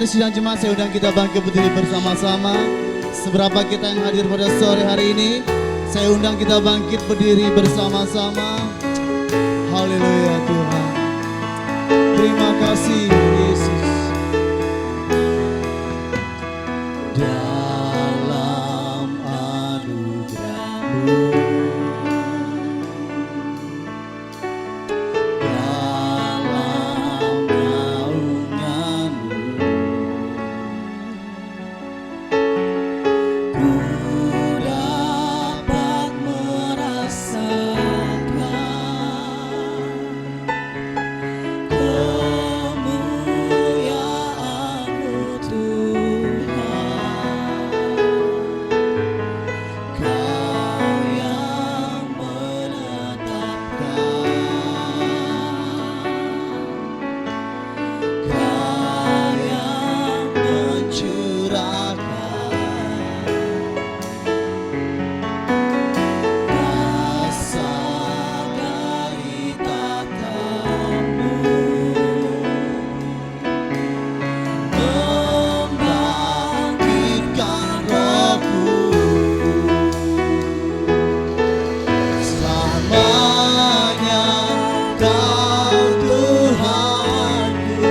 Mari sidang jemaat, saya undang kita bangkit berdiri bersama-sama. Seberapa kita yang hadir pada sore hari ini, saya undang kita bangkit berdiri bersama-sama. Haleluya Tuhan. Terima kasih Yesus. Dalam anugerah-Mu, dalam naungan-Mu, ku dapat merasakan kemuliaan-Mu Tuhan. Kau yang menetapkan, Kau yang mencurahkan kasih dari tahta-Mu, membangkitkan rohku. Selamanya Kau Tuhanku,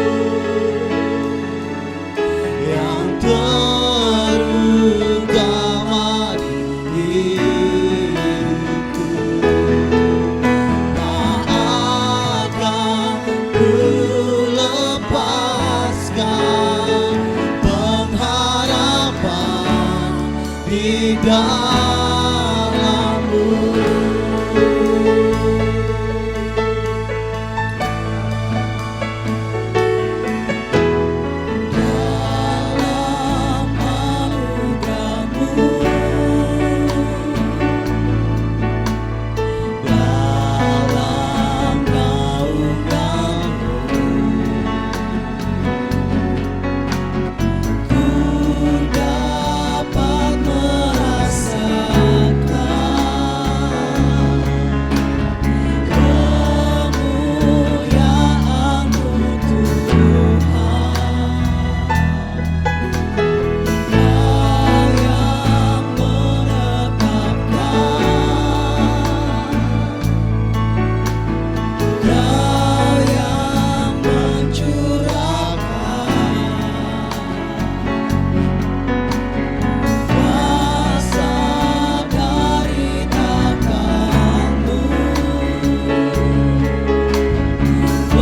yang terutama di hidupku. Tak akan ku lepaskan pengharapan di dalam-Mu. Dalam anugerah-Mu, dalam naungan-Mu, ku dapat merasakan kemuliaan-Mu Tuhan. Kau yang menetapkan, Kau yang mencurahkan kuasa dari tahta-Mu,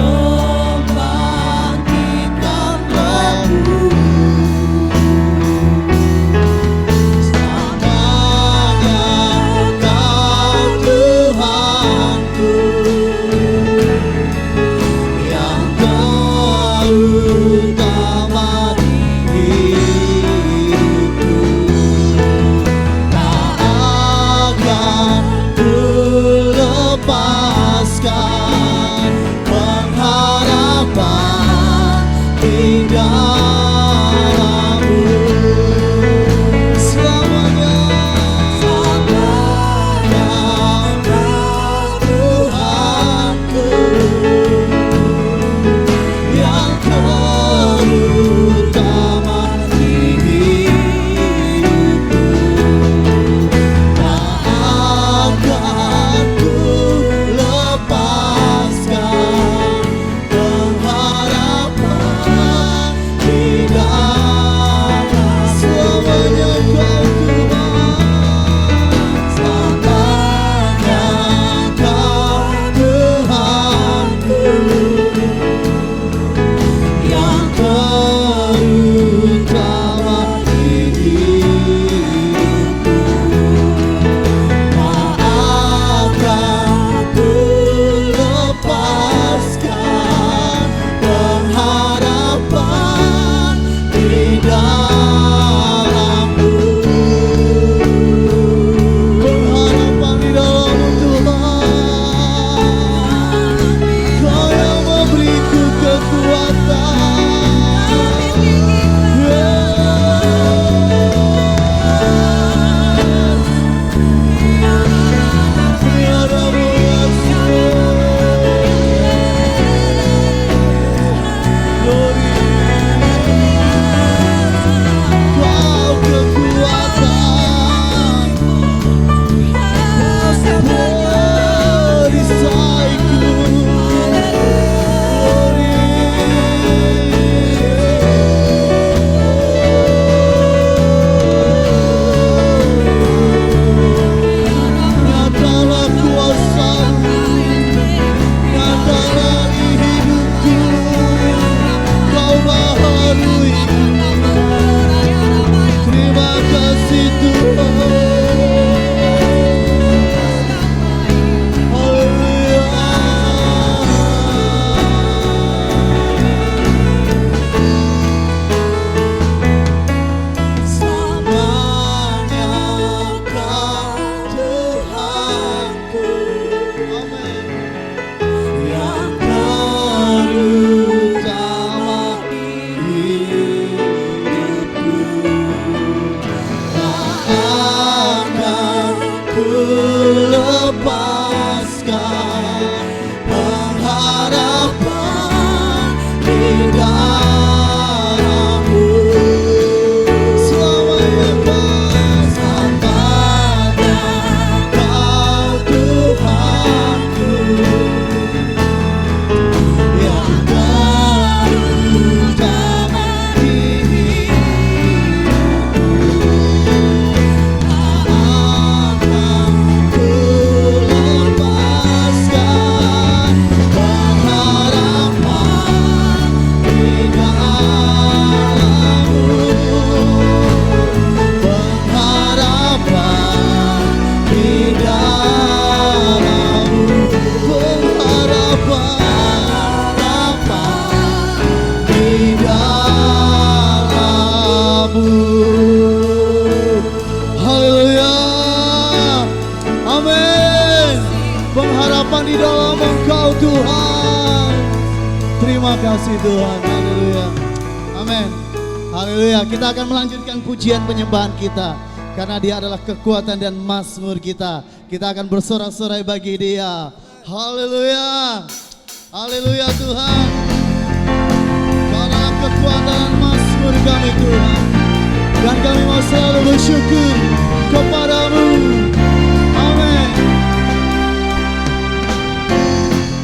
membangkitkan rohku. Selamanya Kau Tuhanku, yang terutama di hidupku. Tak akan ku lepaskan pengharapan di dalam-Mu. Selamanya Kau Tuhanku, yang terutama di hidupku. Tak akan ku lepaskan pengharapan di dalam. Selamanya Kau Tuhan, selamanya Kau Tuhanku, yang terutama di hidupku. Tak akan ku lepaskan pengharapan di dalam-Mu. Pengharapan di dalam-Mu Tuhan. Kau yang memberiku kekuatan. Tiada-Mu Yesus. Glory. Haleluya. Amin. Pengharapan di dalam Engkau Tuhan. Terima kasih Tuhan. Haleluya. Amin. Haleluya. Kita akan melanjutkan pujian penyembahan kita, karena Dia adalah kekuatan dan mazmur kita. Kita akan bersorak-sorai bagi Dia. Haleluya. Haleluya Tuhan. Karena kekuatan dan mazmur kami Tuhan, dan kami mau selalu bersyukur kepada-Mu. Amin.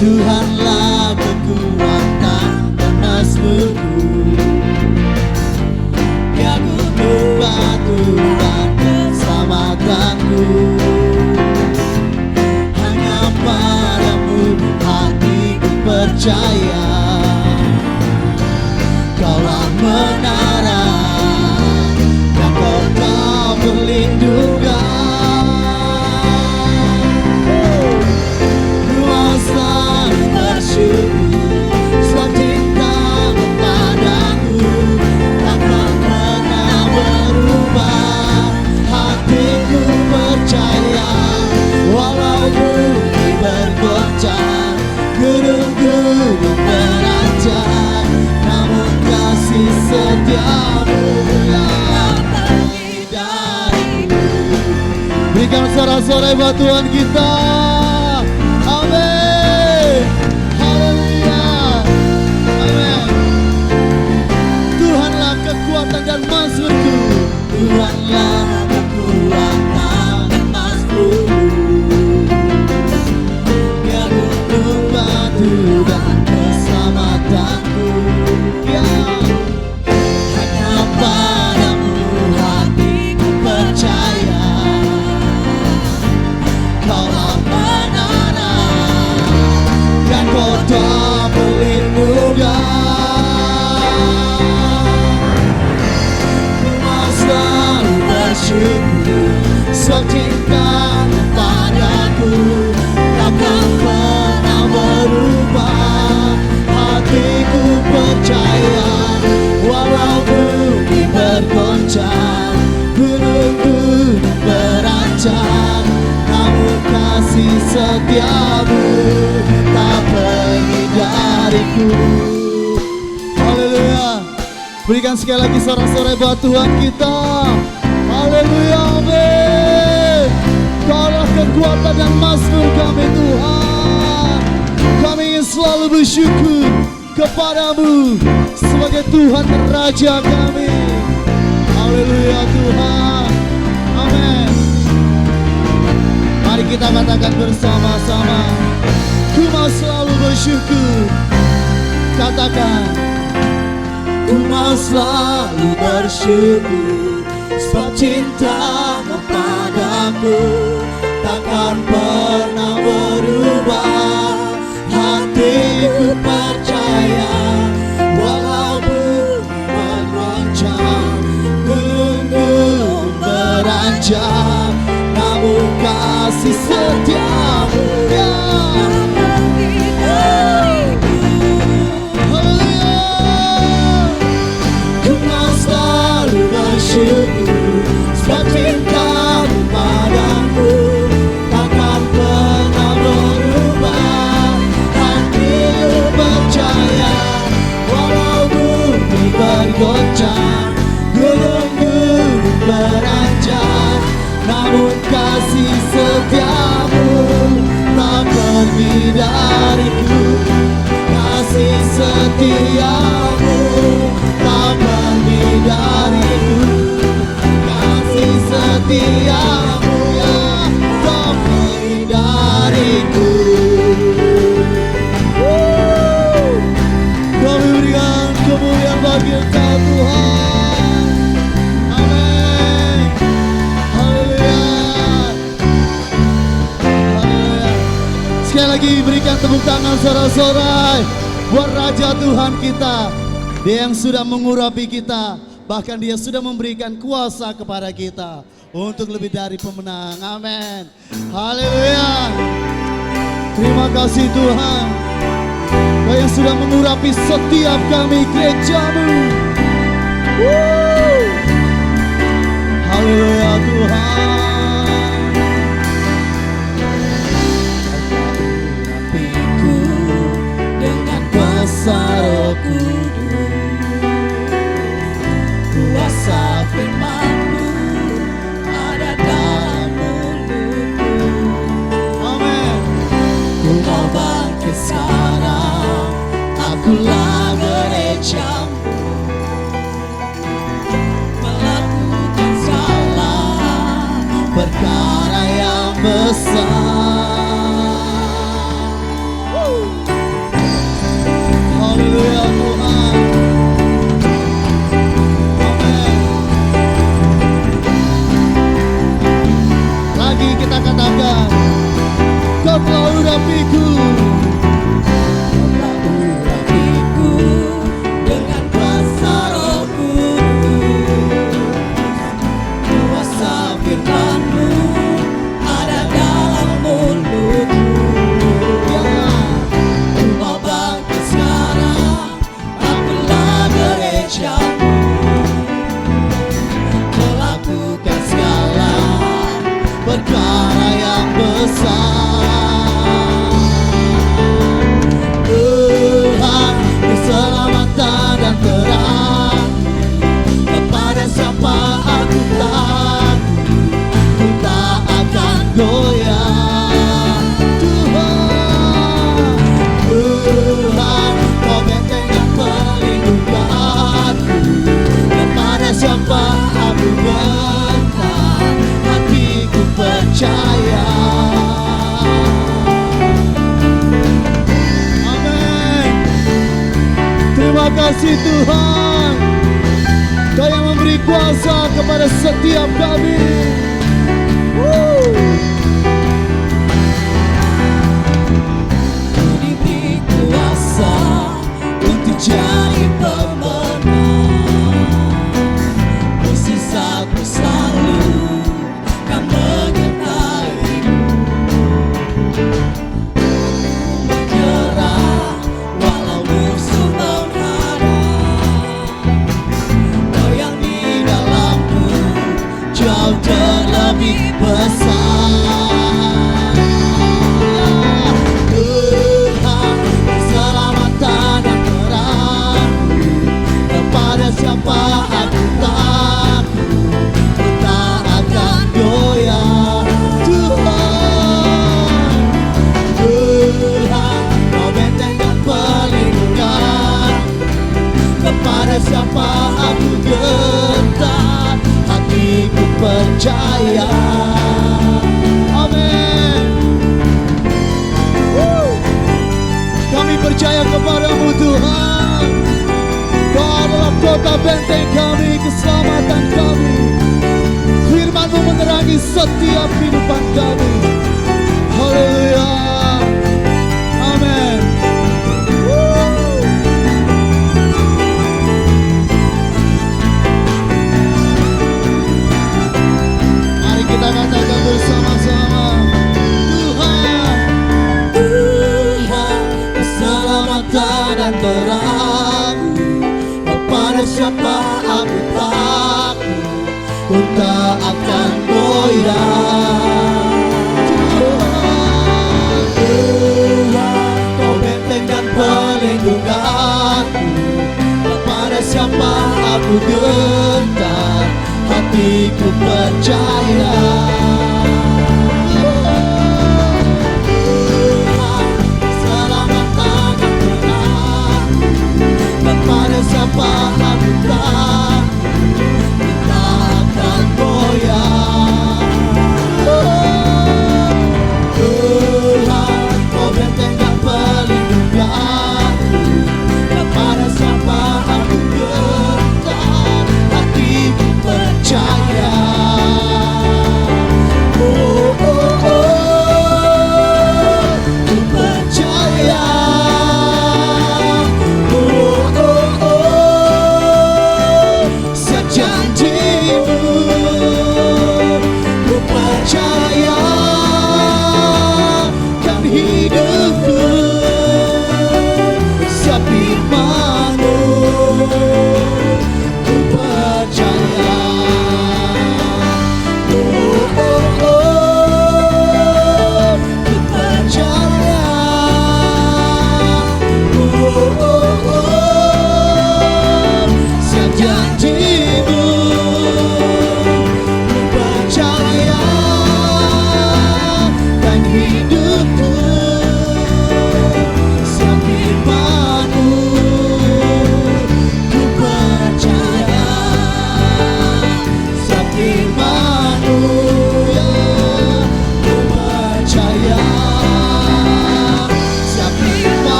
Tuhanlah kekuatan dan mazmurku, Dia gunung batu dan keselamatanku. Hanya padamu hatiku percaya, Kaulah menara dan kota perlindungan. Ku mau selalu bersyukur sebab cinta-Mu padaku takkan pernah berubah. Hatiku percaya, walau bumi bergoncang, gunung-gunung beranjak, namun kasih setia-Mu tak pergi dariku. Berikan sorak-sorai buat Tuhan kita. Amin. Haleluya. Amin. Tuhanlah kekuatan dan mazmurku, Tuhanlah kekuatan dan mazmurku. Dia gunung batu dan keselamatanku. Ya, hanya padamu hatiku percaya, Kaulah menara dan kota perlindungan. Ku mau selalu bersyukur sebab cinta-Mu padaku takkan pernah berubah. Hatiku percaya, walau bumi bergoncang, gunung-gunung beranjak, namun kasih setia-Mu tak pergi dariku. Haleluya. Berikan sekali lagi sorak-sorai buat Tuhan kita. Haleluya. Amin. Kaulah kekuatan dan mazmur kami Tuhan. Kami ingin selalu bersyukur kepada-Mu sebagai Tuhan dan Raja kami. Haleluya Tuhan. Amin. Mari kita katakan bersama-sama, ku mau selalu bersyukur. Katakan, ku mau selalu bersyukur sebab cinta-Mu padaku takkan pernah berubah. Hatiku percaya, walau bumi bergoncang, gunung-gunung beranjak, namun kasih setia-Mu tak pergi dariku. Haleluya. Ku mau selalu bersyukur sebab cinta-Mu padaku takkan pernah berubah. Hatiku percaya, walau bumi bergoncang, gunung-gunung beranjak, namun kasih setia-Mu tak pergi dariku. Kasih setia-Mu tak pergi dariku. Kasih setia-Mu tak pergi dariku. Kami berikan kemuliaan bagi Engkau Tuhan. Amin. Haleluya. Haleluya. Sekali lagi berikan tepuk tangan sorak-sorai buat Raja Tuhan kita. Dia yang sudah mengurapi kita, bahkan Dia sudah memberikan kuasa kepada kita untuk lebih dari pemenang. Amin. Haleluya. Terima kasih Tuhan, Kau yang sudah mengurapi setiap kami gereja-Mu. perkara yang besar. Haleluya Tuhan. Amin. Lagi kita katakan, Kau telah urapiku. Dengan kuasa Roh Kudus, kuasa firman-Mu ada dalam mulutku. Ku mau bangkit sekarang, akulah gereja-Mu, melakukan segala perkara yang besar. Tuhan, keselamatan dan terang, kepada siapa aku takut, ku tak akan goyah. Tuhan, Tuhan, Kau benteng dan perlindunganku, kepada siapa aku gentar, hatiku percaya. Amin. Terima kasih Tuhan, Kau yang memberi kuasa kepada setiap kami. Ku diberi kuasa untuk jadi pemenang. Bersisa-ku selalu kan menyertai-Mu. Menyerah walau musuh menghadang. Kau yang di dalamku jauh terlebih besar. Tuhan, keselamatan dan terang, kepada siapa aku takut, ku tak akan goyah. Tuhan, Tuhan, Kau benteng dan perlindungan, kepada siapa aku gentar, hatiku percaya. Amin. Kami percaya kepada-Mu Tuhan. Kau adalah kota benteng kami, keselamatan kami. Firman-Mu menerangi setiap kehidupan kami. Haleluya. Amin. Mari kita katakan bersama-sama, Tuhan, Tuhan, keselamatan dan terang, kepada siapa aku takut, ku tak akan goyah. Tuhan, Kau benteng dan perlindunganku, kepada siapa aku gentar, hatiku percaya. Tuhan, keselamatan dan terang, kepada siapa aku takut, ku tak akan goyah. Tuhan, Kau benteng dan perlindunganku, kepada siapa aku gentar, hatiku percaya.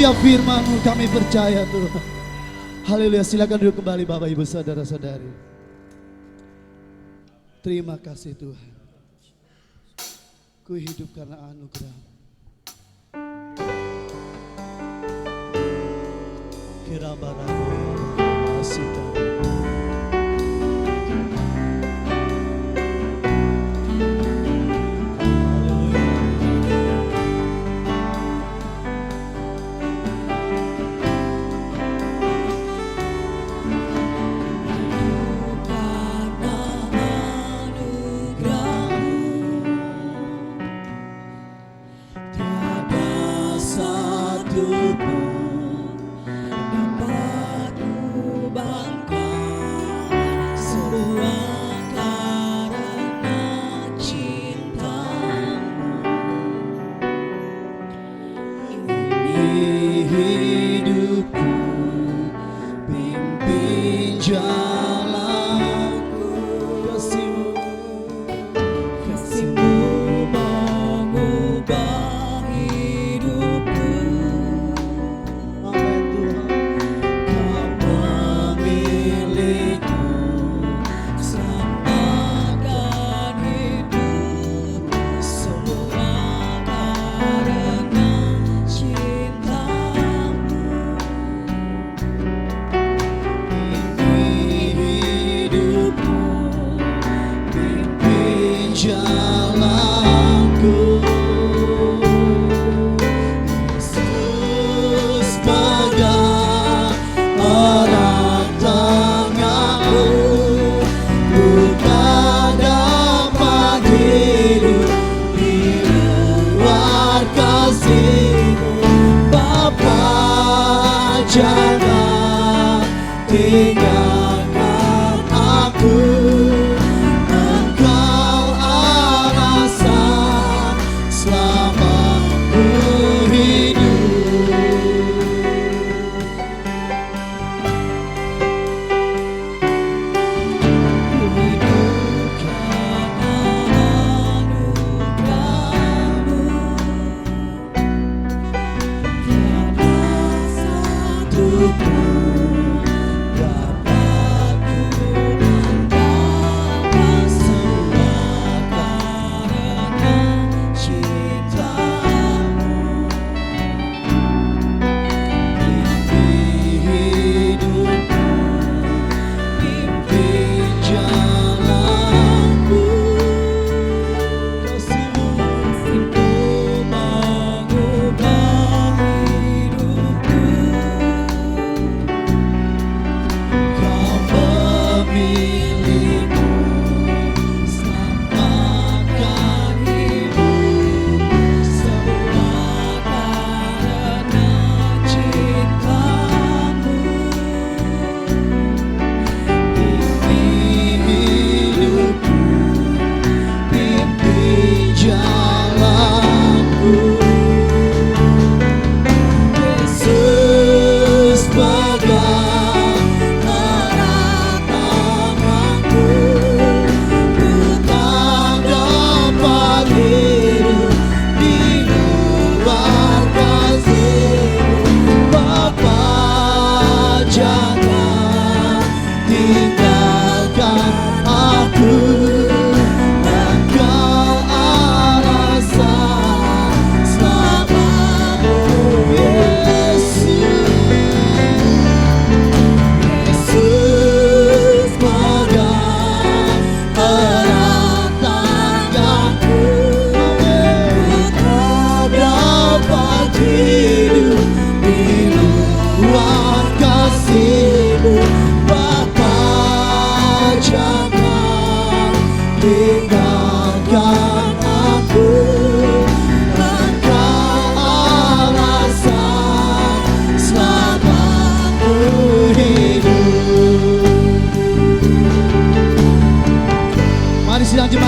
setiap firman-Mu kami percaya Tuhan. Haleluya, silakan duduk kembali Bapak Ibu Saudara-saudari. Terima kasih Tuhan. Ku hidup karena anugerah. Kira-kira kasih Tuhan.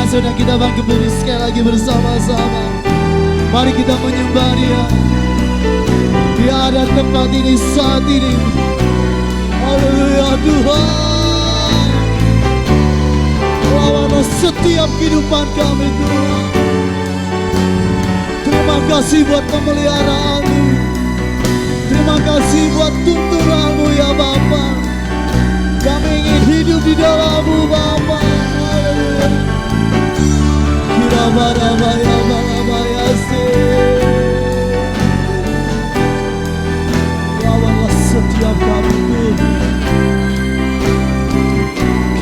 Sudah kita bangkit berdiri sekali lagi bersama-sama. Mari kita menyembah Dia. Dia ada tempat ini saat ini. Haleluya Tuhan. Lawan setiap kehidupan kami Tuhan. Terima kasih buat pemeliharaan-Mu. Terima kasih buat tuntunanmu ya Bapa. Kami ingin hidup di dalam-Mu Bapa. Haleluya. Kirabarabaya barabaya se. Lawanlah setiap kami Tuhan.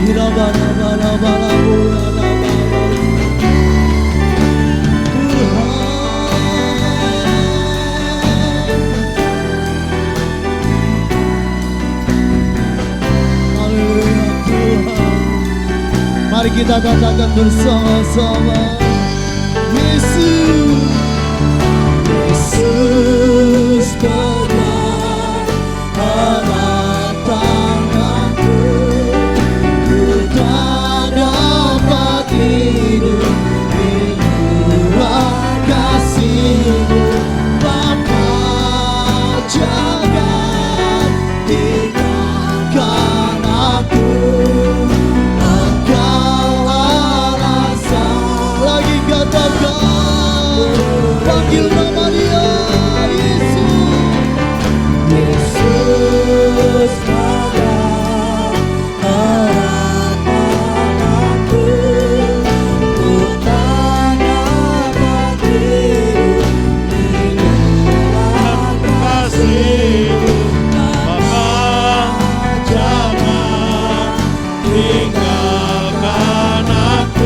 Kirabarabarabu ya Tuhan. Haleluya Tuhan. Mari kita katakan bersama-sama, Yesus, Yesus pegang erat tanganku, ku tak dapat hidup di luar kasih-Mu. Bapa, jangan tinggalkan aku. Panggil nama Dia, Yesus. Yesus pegang erat tanganku, ku tak dapat hidup di luar kasih-Mu. Bapa, jangan tinggalkan aku.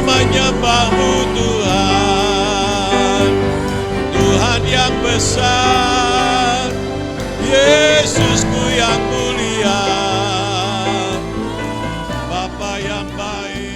Menyembah-Mu Tuhan, Tuhan yang besar, Yesusku yang mulia, Bapa yang baik.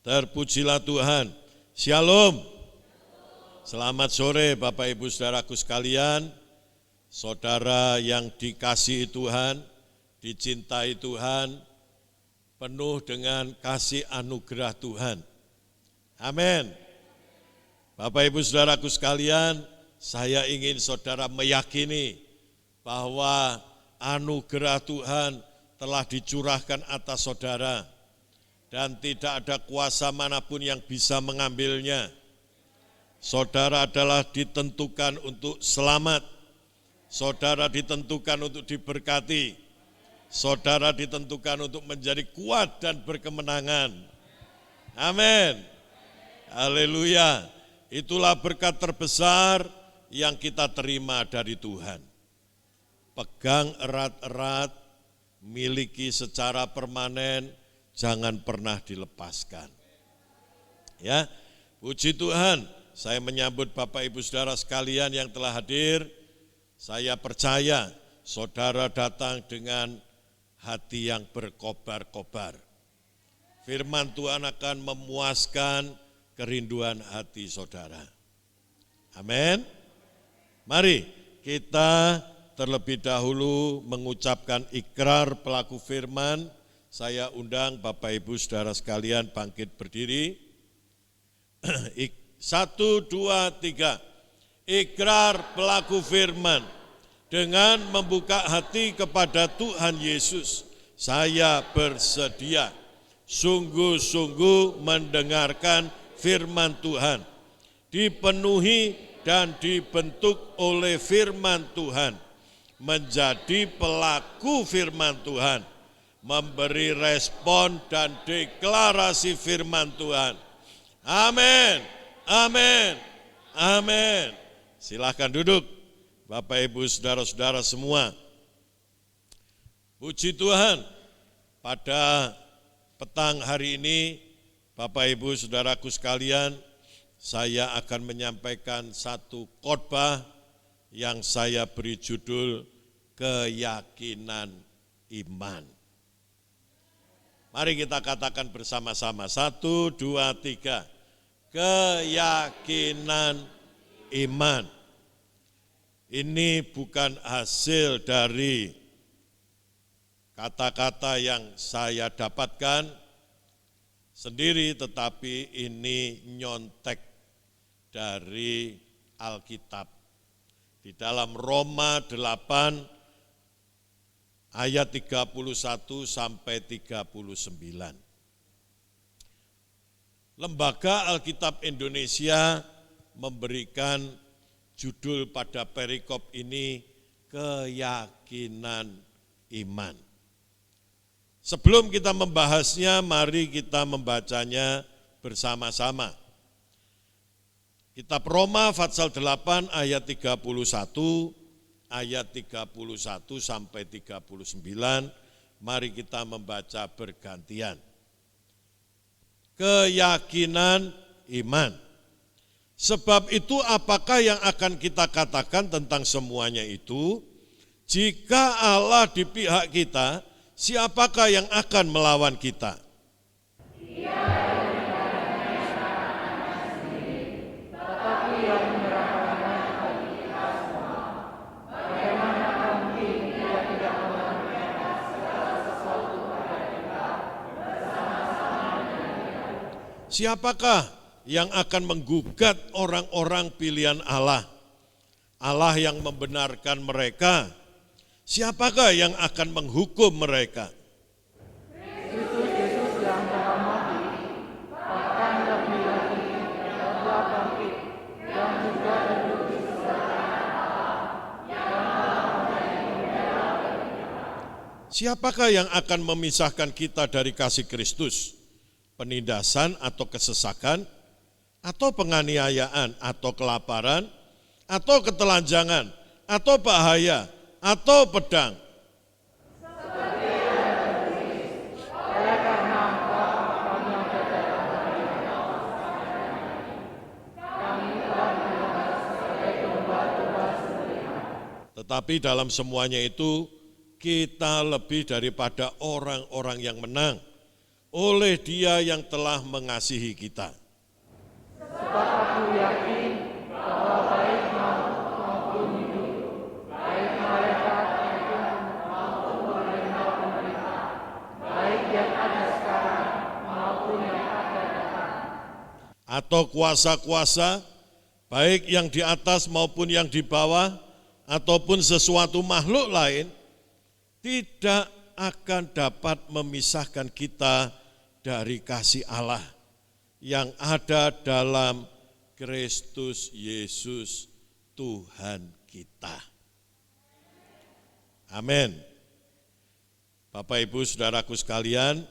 Terpujilah Tuhan. Shalom. Selamat sore Bapak Ibu Saudaraku sekalian, saudara yang dikasihi Tuhan, dicintai Tuhan, penuh dengan kasih anugerah Tuhan. Amin. Bapak Ibu Saudaraku sekalian, saya ingin saudara meyakini bahwa anugerah Tuhan telah dicurahkan atas saudara, dan tidak ada kuasa manapun yang bisa mengambilnya. Saudara adalah ditentukan untuk selamat, saudara ditentukan untuk diberkati, saudara ditentukan untuk menjadi kuat dan berkemenangan. Amin. Haleluya. Itulah berkat terbesar yang kita terima dari Tuhan. Pegang erat-erat, miliki secara permanen, jangan pernah dilepaskan. Ya, puji Tuhan, saya menyambut Bapak Ibu Saudara sekalian yang telah hadir. Saya percaya saudara datang dengan hati yang berkobar-kobar. Firman Tuhan akan memuaskan kerinduan hati saudara. Amin. Mari kita terlebih dahulu mengucapkan ikrar pelaku firman. Saya undang Bapak Ibu Saudara sekalian bangkit berdiri. 1, 2, 3. Ikrar pelaku firman. Dengan membuka hati kepada Tuhan Yesus, saya bersedia sungguh-sungguh mendengarkan firman Tuhan, dipenuhi dan dibentuk oleh firman Tuhan, menjadi pelaku firman Tuhan, memberi respon dan deklarasi firman Tuhan. Amin, amin, amin. Silahkan duduk, Bapak Ibu Saudara-saudara semua. Puji Tuhan, pada petang hari ini, Bapak Ibu Saudaraku sekalian, saya akan menyampaikan satu khotbah yang saya beri judul Keyakinan Iman. Mari kita katakan bersama-sama, 1, 2, 3. Keyakinan iman. Ini bukan hasil dari kata-kata yang saya dapatkan sendiri, tetapi ini nyontek dari Alkitab. Di dalam Roma 8 ayat 31 sampai 39. Lembaga Alkitab Indonesia memberikan judul pada perikop ini Keyakinan Iman. Sebelum kita membahasnya, mari kita membacanya bersama-sama. Kitab Roma pasal 8 ayat 31, ayat 31 sampai 39, mari kita membaca bergantian. Keyakinan iman. Sebab itu apakah yang akan kita katakan tentang semuanya itu? Jika Allah di pihak kita, siapakah yang akan melawan kita? Siapakah yang akan menggugat orang-orang pilihan Allah? Allah yang membenarkan mereka. Siapakah yang akan menghukum mereka? Yesus yang telah mati, bahkan lebih lagi yang telah bangkit, yang juga duduk di sebelah kanan Allah, yang telah menjadi pembela bagi kita. Siapakah yang akan memisahkan kita dari kasih Kristus? Penindasan atau kesesakan, atau penganiayaan, atau kelaparan, atau ketelanjangan, atau bahaya, atau pedang. Tetapi dalam semuanya itu, kita lebih daripada orang-orang yang menang, oleh Dia yang telah mengasihi kita. Sebab aku yakin bahwa baik maut maupun hidup, baik malaikat maupun pemerintah, baik yang ada sekarang maupun yang akan datang, atau kuasa-kuasa, baik yang di atas maupun yang di bawah, ataupun sesuatu makhluk lain, tidak akan dapat memisahkan kita dari kasih Allah yang ada dalam Kristus Yesus Tuhan kita. Amin. Bapak Ibu Saudaraku sekalian,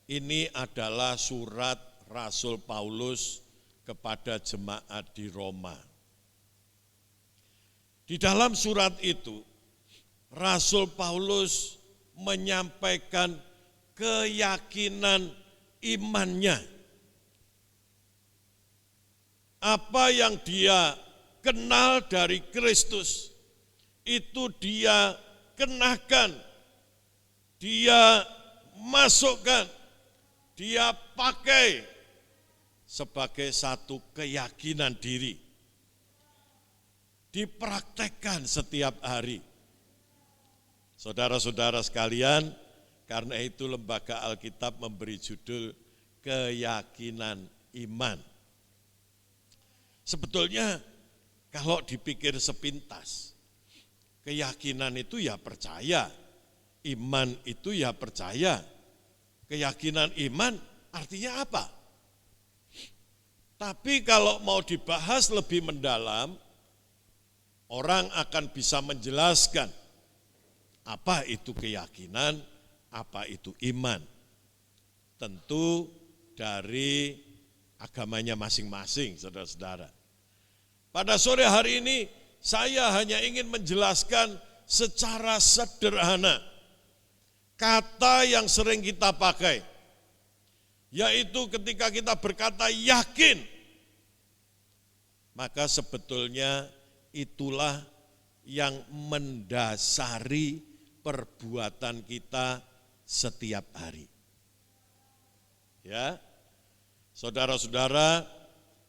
ini adalah surat Rasul Paulus kepada jemaat di Roma. Di dalam surat itu, Rasul Paulus menyampaikan keyakinan imannya apa yang dia kenal dari Kristus, itu dia kenakan, dia masukkan, dia pakai sebagai satu keyakinan diri. Dipraktekkan setiap hari. Saudara-saudara sekalian, karena itu Lembaga Alkitab memberi judul keyakinan iman. Sebetulnya kalau dipikir sepintas, keyakinan itu ya percaya, iman itu ya percaya. Keyakinan iman artinya apa? Tapi kalau mau dibahas lebih mendalam, orang akan bisa menjelaskan apa itu keyakinan, apa itu iman. Tentu dari agamanya masing-masing, saudara-saudara. Pada sore hari ini, saya hanya ingin menjelaskan secara sederhana kata yang sering kita pakai, yaitu ketika kita berkata yakin, maka sebetulnya itulah yang mendasari perbuatan kita setiap hari. Ya, saudara-saudara,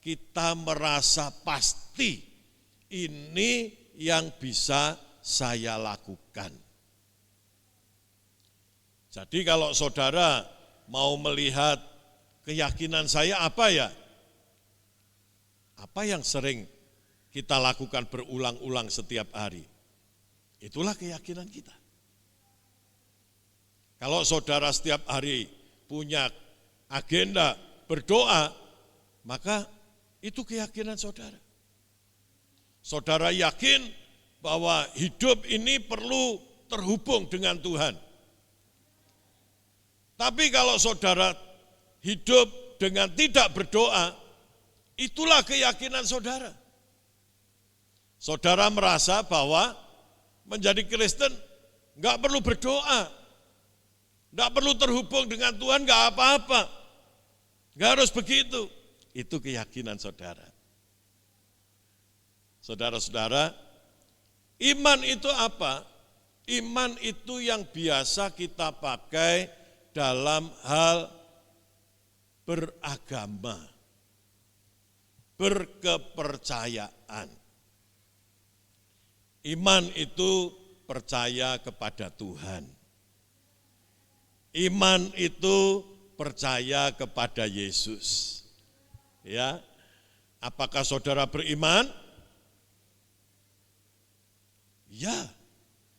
kita merasa pasti ini yang bisa saya lakukan. Jadi kalau saudara mau melihat keyakinan saya apa ya? Apa yang sering kita lakukan berulang-ulang setiap hari? Itulah keyakinan kita. Kalau saudara setiap hari punya agenda berdoa, maka itu keyakinan saudara. Saudara yakin bahwa hidup ini perlu terhubung dengan Tuhan. Tapi kalau saudara hidup dengan tidak berdoa, itulah keyakinan saudara. Saudara merasa bahwa menjadi Kristen enggak perlu berdoa, enggak perlu terhubung dengan Tuhan, enggak apa-apa. Enggak harus begitu. Itu keyakinan saudara. Saudara-saudara, iman itu apa? Iman itu yang biasa kita pakai dalam hal beragama, berkepercayaan. Iman itu percaya kepada Tuhan. Iman itu percaya kepada Yesus. Ya, apakah saudara beriman? Ya,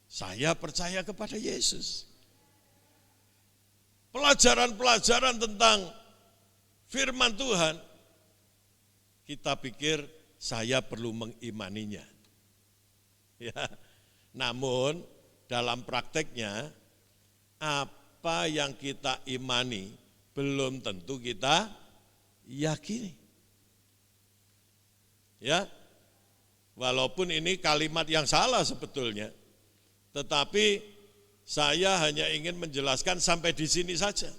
saya percaya kepada Yesus. Pelajaran-pelajaran tentang firman Tuhan, kita pikir saya perlu mengimaninya. Ya, namun dalam prakteknya, apa yang kita imani belum tentu kita yakini. Ya, walaupun ini kalimat yang salah sebetulnya, tetapi saya hanya ingin menjelaskan sampai di sini saja.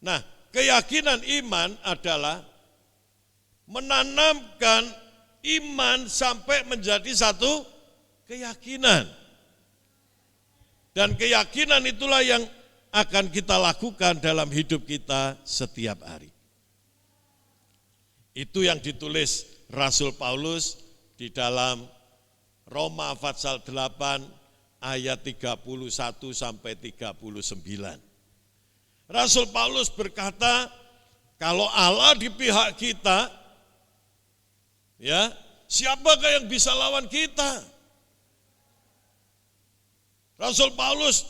Nah, keyakinan iman adalah menanamkan iman sampai menjadi satu keyakinan. Dan keyakinan itulah yang akan kita lakukan dalam hidup kita setiap hari. Itu yang ditulis Rasul Paulus di dalam Roma pasal 8 ayat 31 sampai 39. Rasul Paulus berkata, kalau Allah di pihak kita, ya, siapakah yang bisa lawan kita? Rasul Paulus,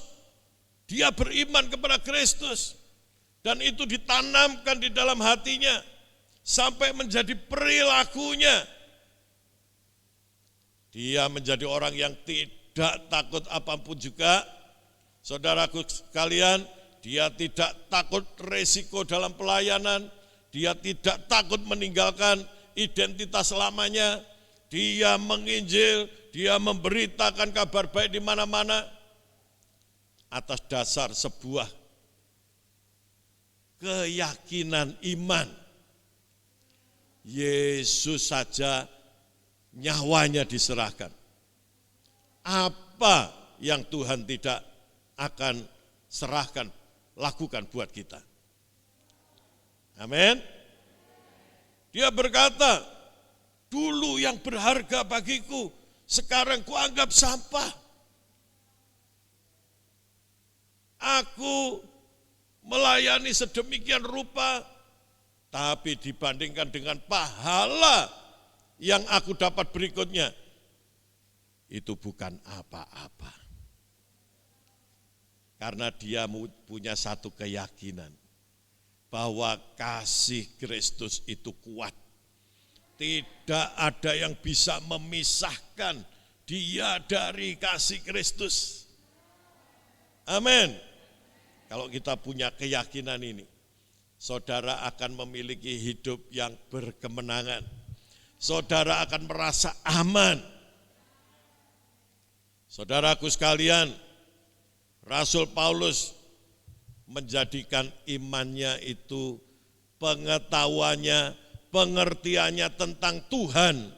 dia beriman kepada Kristus, dan itu ditanamkan di dalam hatinya, sampai menjadi perilakunya. Dia menjadi orang yang tidak takut apapun juga. Saudaraku sekalian, dia tidak takut resiko dalam pelayanan, dia tidak takut meninggalkan identitas lamanya, dia menginjil, dia memberitakan kabar baik di mana-mana atas dasar sebuah keyakinan iman Yesus saja nyawanya diserahkan. Apa yang Tuhan tidak akan serahkan, lakukan buat kita. Amin. Dia berkata, dulu yang berharga bagiku, sekarang kuanggap sampah. Aku melayani sedemikian rupa, tapi dibandingkan dengan pahala yang aku dapat berikutnya, itu bukan apa-apa. Karena dia punya satu keyakinan, bahwa kasih Kristus itu kuat. Tidak ada yang bisa memisahkan dia dari kasih Kristus. Amin. Kalau kita punya keyakinan ini, saudara akan memiliki hidup yang berkemenangan. Saudara akan merasa aman. Saudaraku sekalian, Rasul Paulus menjadikan imannya itu, pengetahuannya, pengertiannya tentang Tuhan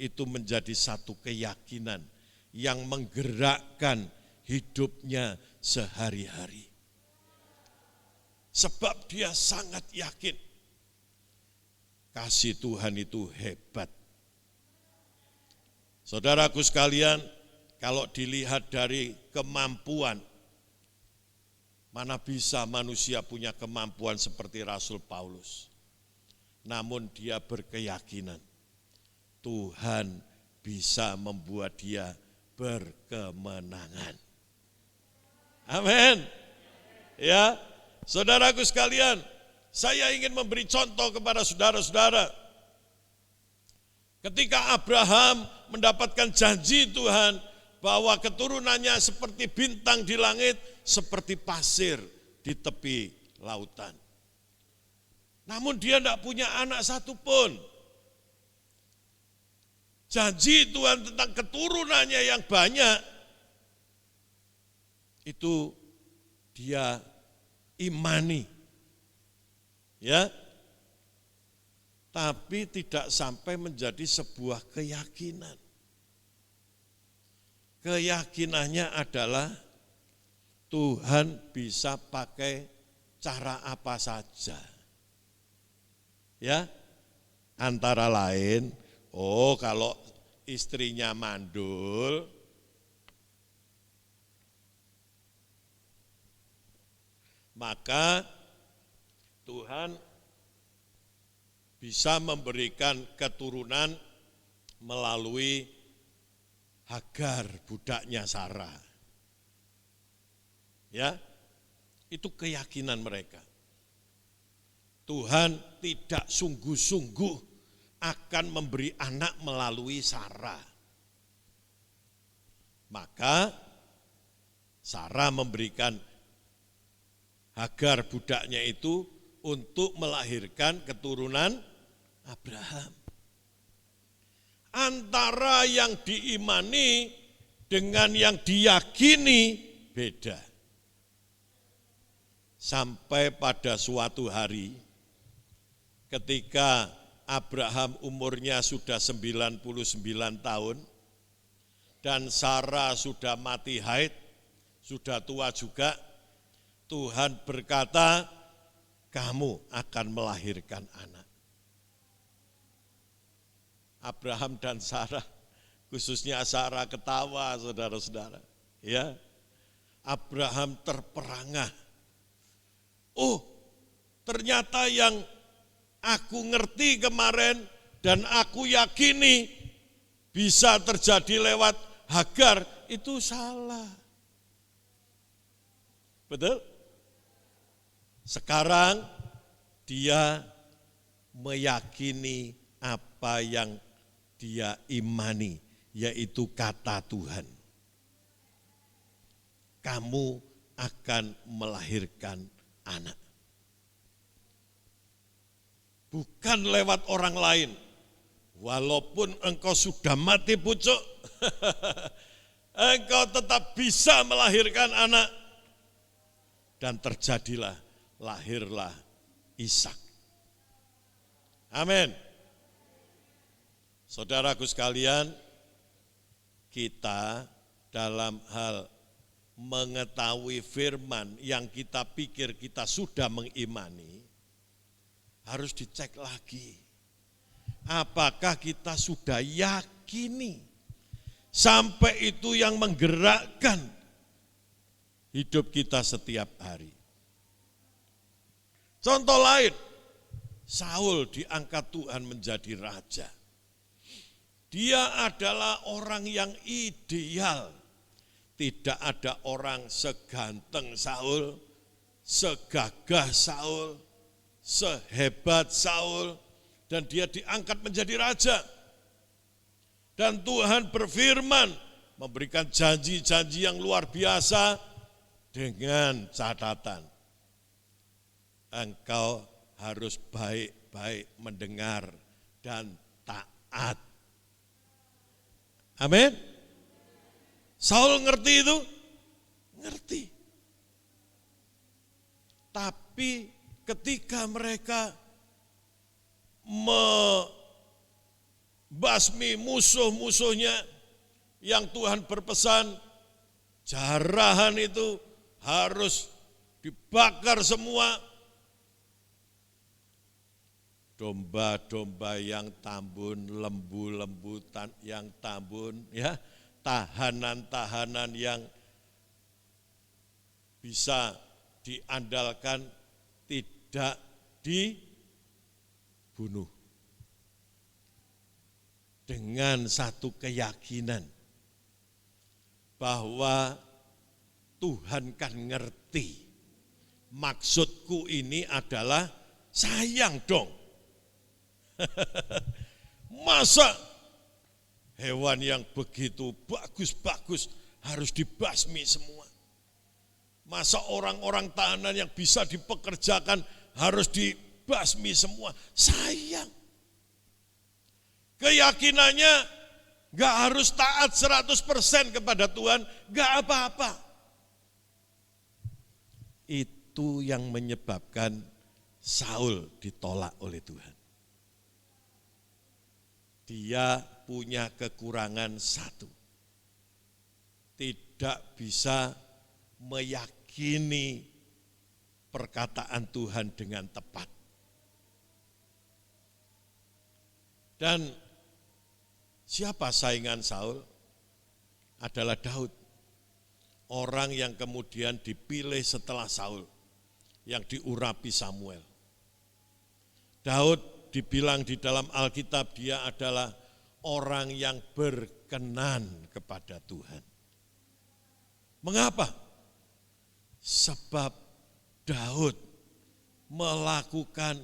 itu menjadi satu keyakinan yang menggerakkan hidupnya sehari-hari. Sebab dia sangat yakin kasih Tuhan itu hebat. Saudaraku sekalian, kalau dilihat dari kemampuan, mana bisa manusia punya kemampuan seperti Rasul Paulus. Namun dia berkeyakinan Tuhan bisa membuat dia berkemenangan. Amin. Ya, saudaraku sekalian, saya ingin memberi contoh kepada saudara-saudara. Ketika Abraham mendapatkan janji Tuhan bahwa keturunannya seperti bintang di langit, seperti pasir di tepi lautan. Namun dia tidak punya anak satupun. Janji Tuhan tentang keturunannya yang banyak, itu dia imani. Ya, tapi tidak sampai menjadi sebuah keyakinan. Keyakinannya adalah Tuhan bisa pakai cara apa saja. Ya, antara lain, kalau istrinya mandul, maka Tuhan bisa memberikan keturunan melalui Hagar, budaknya Sarah. Ya, itu keyakinan mereka. Tuhan tidak sungguh-sungguh akan memberi anak melalui Sarah. Maka Sarah memberikan Hagar, budaknya itu, untuk melahirkan keturunan Abraham. Antara yang diimani dengan yang diyakini beda. Sampai pada suatu hari ketika Abraham umurnya sudah 99 tahun dan Sarah sudah mati haid, sudah tua juga, Tuhan berkata, kamu akan melahirkan anak. Abraham dan Sarah, khususnya Sarah, ketawa, saudara-saudara. Ya, Abraham terperangah. Oh, ternyata yang aku ngerti kemarin dan aku yakini bisa terjadi lewat Hagar, itu salah. Betul? Sekarang dia meyakini apa yang dia imani, yaitu kata Tuhan. Kamu akan melahirkan anak. Bukan lewat orang lain. Walaupun engkau sudah mati pucuk, engkau tetap bisa melahirkan anak. Dan terjadilah, lahirlah Ishak. Amin. Saudaraku sekalian, kita dalam hal mengetahui firman yang kita pikir kita sudah mengimani, harus dicek lagi. Apakah kita sudah yakini sampai itu yang menggerakkan hidup kita setiap hari. Contoh lain, Saul diangkat Tuhan menjadi raja. Dia adalah orang yang ideal. Tidak ada orang seganteng Saul, segagah Saul, sehebat Saul, dan dia diangkat menjadi raja. Dan Tuhan berfirman, memberikan janji-janji yang luar biasa dengan catatan. Engkau harus baik-baik mendengar dan taat. Amin. Saul ngerti itu? Ngerti. Tapi ketika mereka membasmi musuh-musuhnya yang Tuhan berpesan, jarahan itu harus dibakar semua. Domba-domba yang tambun, lembu-lembu yang tambun, ya, tahanan-tahanan yang bisa diandalkan tidak dibunuh. Dengan satu keyakinan bahwa Tuhan kan ngerti. Maksudku ini adalah sayang dong. Masa hewan yang begitu bagus-bagus harus dibasmi semua? Masa orang-orang tahanan yang bisa dipekerjakan harus dibasmi semua? Sayang. Keyakinannya gak harus taat 100% kepada Tuhan, gak apa-apa. Itu yang menyebabkan Saul ditolak oleh Tuhan. Dia punya kekurangan satu. Tidak bisa meyakini perkataan Tuhan dengan tepat. Dan siapa saingan Saul? Adalah Daud. Orang yang kemudian dipilih setelah Saul, yang diurapi Samuel. Daud dibilang di dalam Alkitab dia adalah orang yang berkenan kepada Tuhan. Mengapa? Sebab Daud melakukan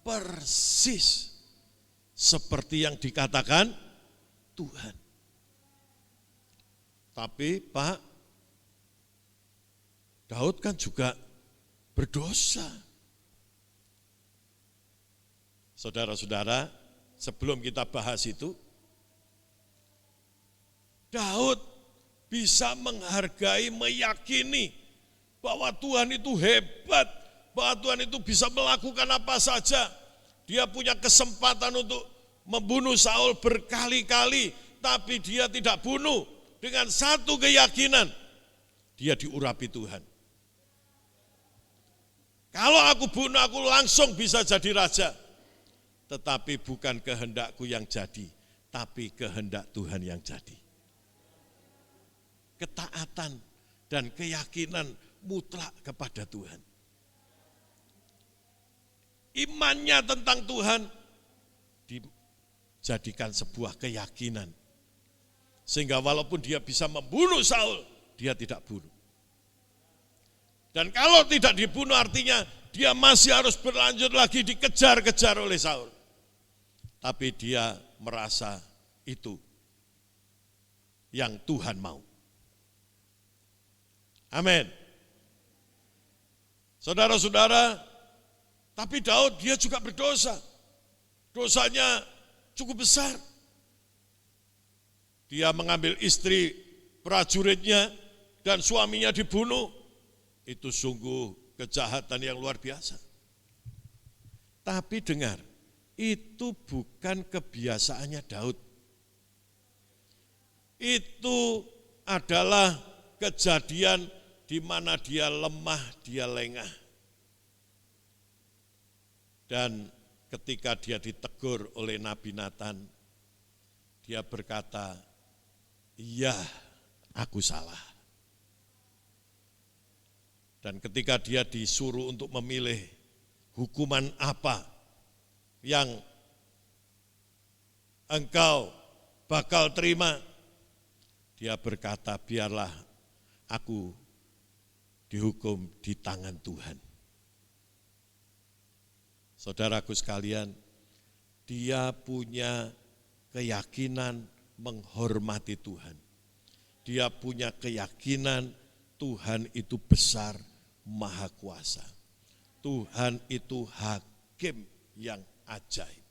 persis seperti yang dikatakan Tuhan. Tapi Pak, Daud kan juga berdosa. Saudara-saudara, sebelum kita bahas itu, Daud bisa menghargai, meyakini bahwa Tuhan itu hebat, bahwa Tuhan itu bisa melakukan apa saja. Dia punya kesempatan untuk membunuh Saul berkali-kali, tapi dia tidak bunuh dengan satu keyakinan, dia diurapi Tuhan. Kalau aku bunuh, aku langsung bisa jadi raja. Tetapi bukan kehendakku yang jadi, tapi kehendak Tuhan yang jadi. Ketaatan dan keyakinan mutlak kepada Tuhan. Imannya tentang Tuhan dijadikan sebuah keyakinan. Sehingga walaupun dia bisa membunuh Saul, dia tidak bunuh. Dan kalau tidak dibunuh artinya dia masih harus berlanjut lagi dikejar-kejar oleh Saul. Tapi dia merasa itu yang Tuhan mau. Amin. Saudara-saudara, tapi Daud dia juga berdosa. Dosanya cukup besar. Dia mengambil istri prajuritnya dan suaminya dibunuh. Itu sungguh kejahatan yang luar biasa. Tapi dengar, itu bukan kebiasaannya Daud. itu adalah kejadian di mana dia lemah, dia lengah. Dan ketika dia ditegur oleh Nabi Nathan, dia berkata, iya, aku salah. Dan ketika dia disuruh untuk memilih hukuman apa yang engkau bakal terima, dia berkata, biarlah aku dihukum di tangan Tuhan. Saudaraku sekalian, dia punya keyakinan menghormati Tuhan. Dia punya keyakinan Tuhan itu besar, maha kuasa. Tuhan itu hakim yang ajaib.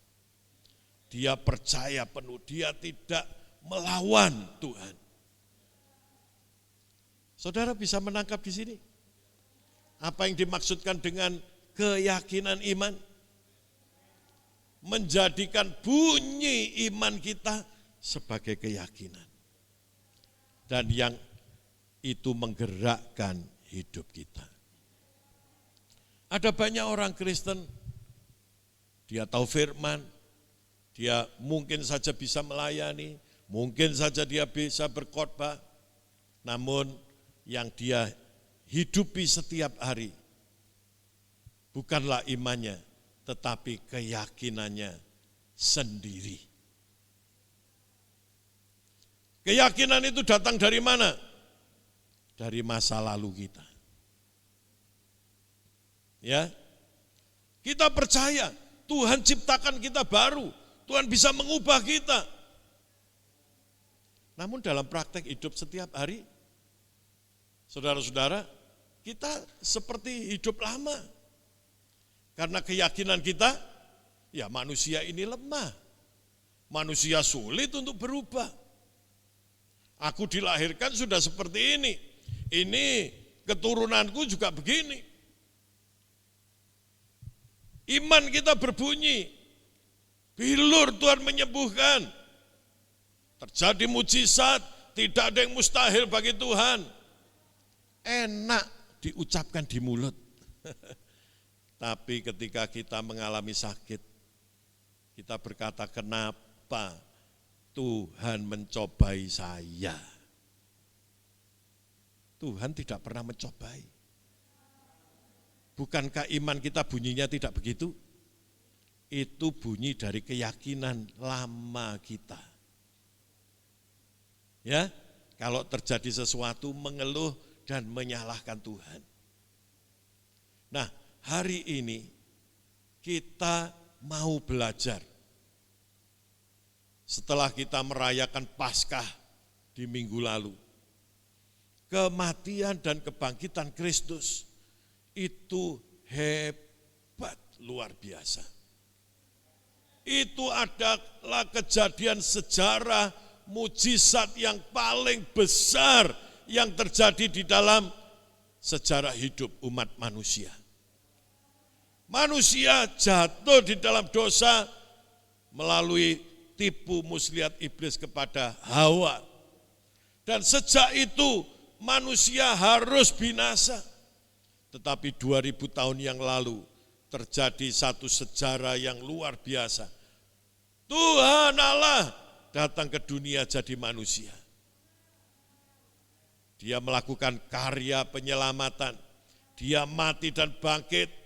Dia percaya penuh, dia tidak melawan Tuhan. Saudara bisa menangkap di sini apa yang dimaksudkan dengan keyakinan iman? Menjadikan bunyi iman kita sebagai keyakinan. Dan yang itu menggerakkan hidup kita. Ada banyak orang Kristen, dia tahu firman, dia mungkin saja bisa melayani, mungkin saja dia bisa berkhotbah, namun yang dia hidupi setiap hari bukanlah imannya, tetapi keyakinannya sendiri. Keyakinan itu datang dari mana? Dari masa lalu kita. Ya, kita percaya Tuhan ciptakan kita baru, Tuhan bisa mengubah kita. Namun dalam praktek hidup setiap hari, saudara-saudara, kita seperti hidup lama. Karena keyakinan kita, ya manusia ini lemah. Manusia sulit untuk berubah. Aku dilahirkan sudah seperti ini. Ini keturunanku juga begini. Iman kita berbunyi. Bilur Tuhan menyembuhkan. Terjadi mujizat, tidak ada yang mustahil bagi Tuhan. Enak diucapkan di mulut. Tapi ketika kita mengalami sakit, kita berkata, kenapa Tuhan mencobai saya? Tuhan tidak pernah mencobai. Bukankah iman kita bunyinya tidak begitu? Itu bunyi dari keyakinan lama kita. Ya, kalau terjadi sesuatu mengeluh dan menyalahkan Tuhan. Nah, hari ini kita mau belajar. Setelah kita merayakan Paskah di minggu lalu, kematian dan kebangkitan Kristus itu hebat, luar biasa. Itu adalah kejadian sejarah mujizat yang paling besar yang terjadi di dalam sejarah hidup umat manusia. Manusia jatuh di dalam dosa melalui tipu muslihat iblis kepada Hawa. Dan sejak itu manusia harus binasa. Tetapi 2000 tahun yang lalu terjadi satu sejarah yang luar biasa. Tuhan Allah datang ke dunia jadi manusia. Dia melakukan karya penyelamatan. Dia mati dan bangkit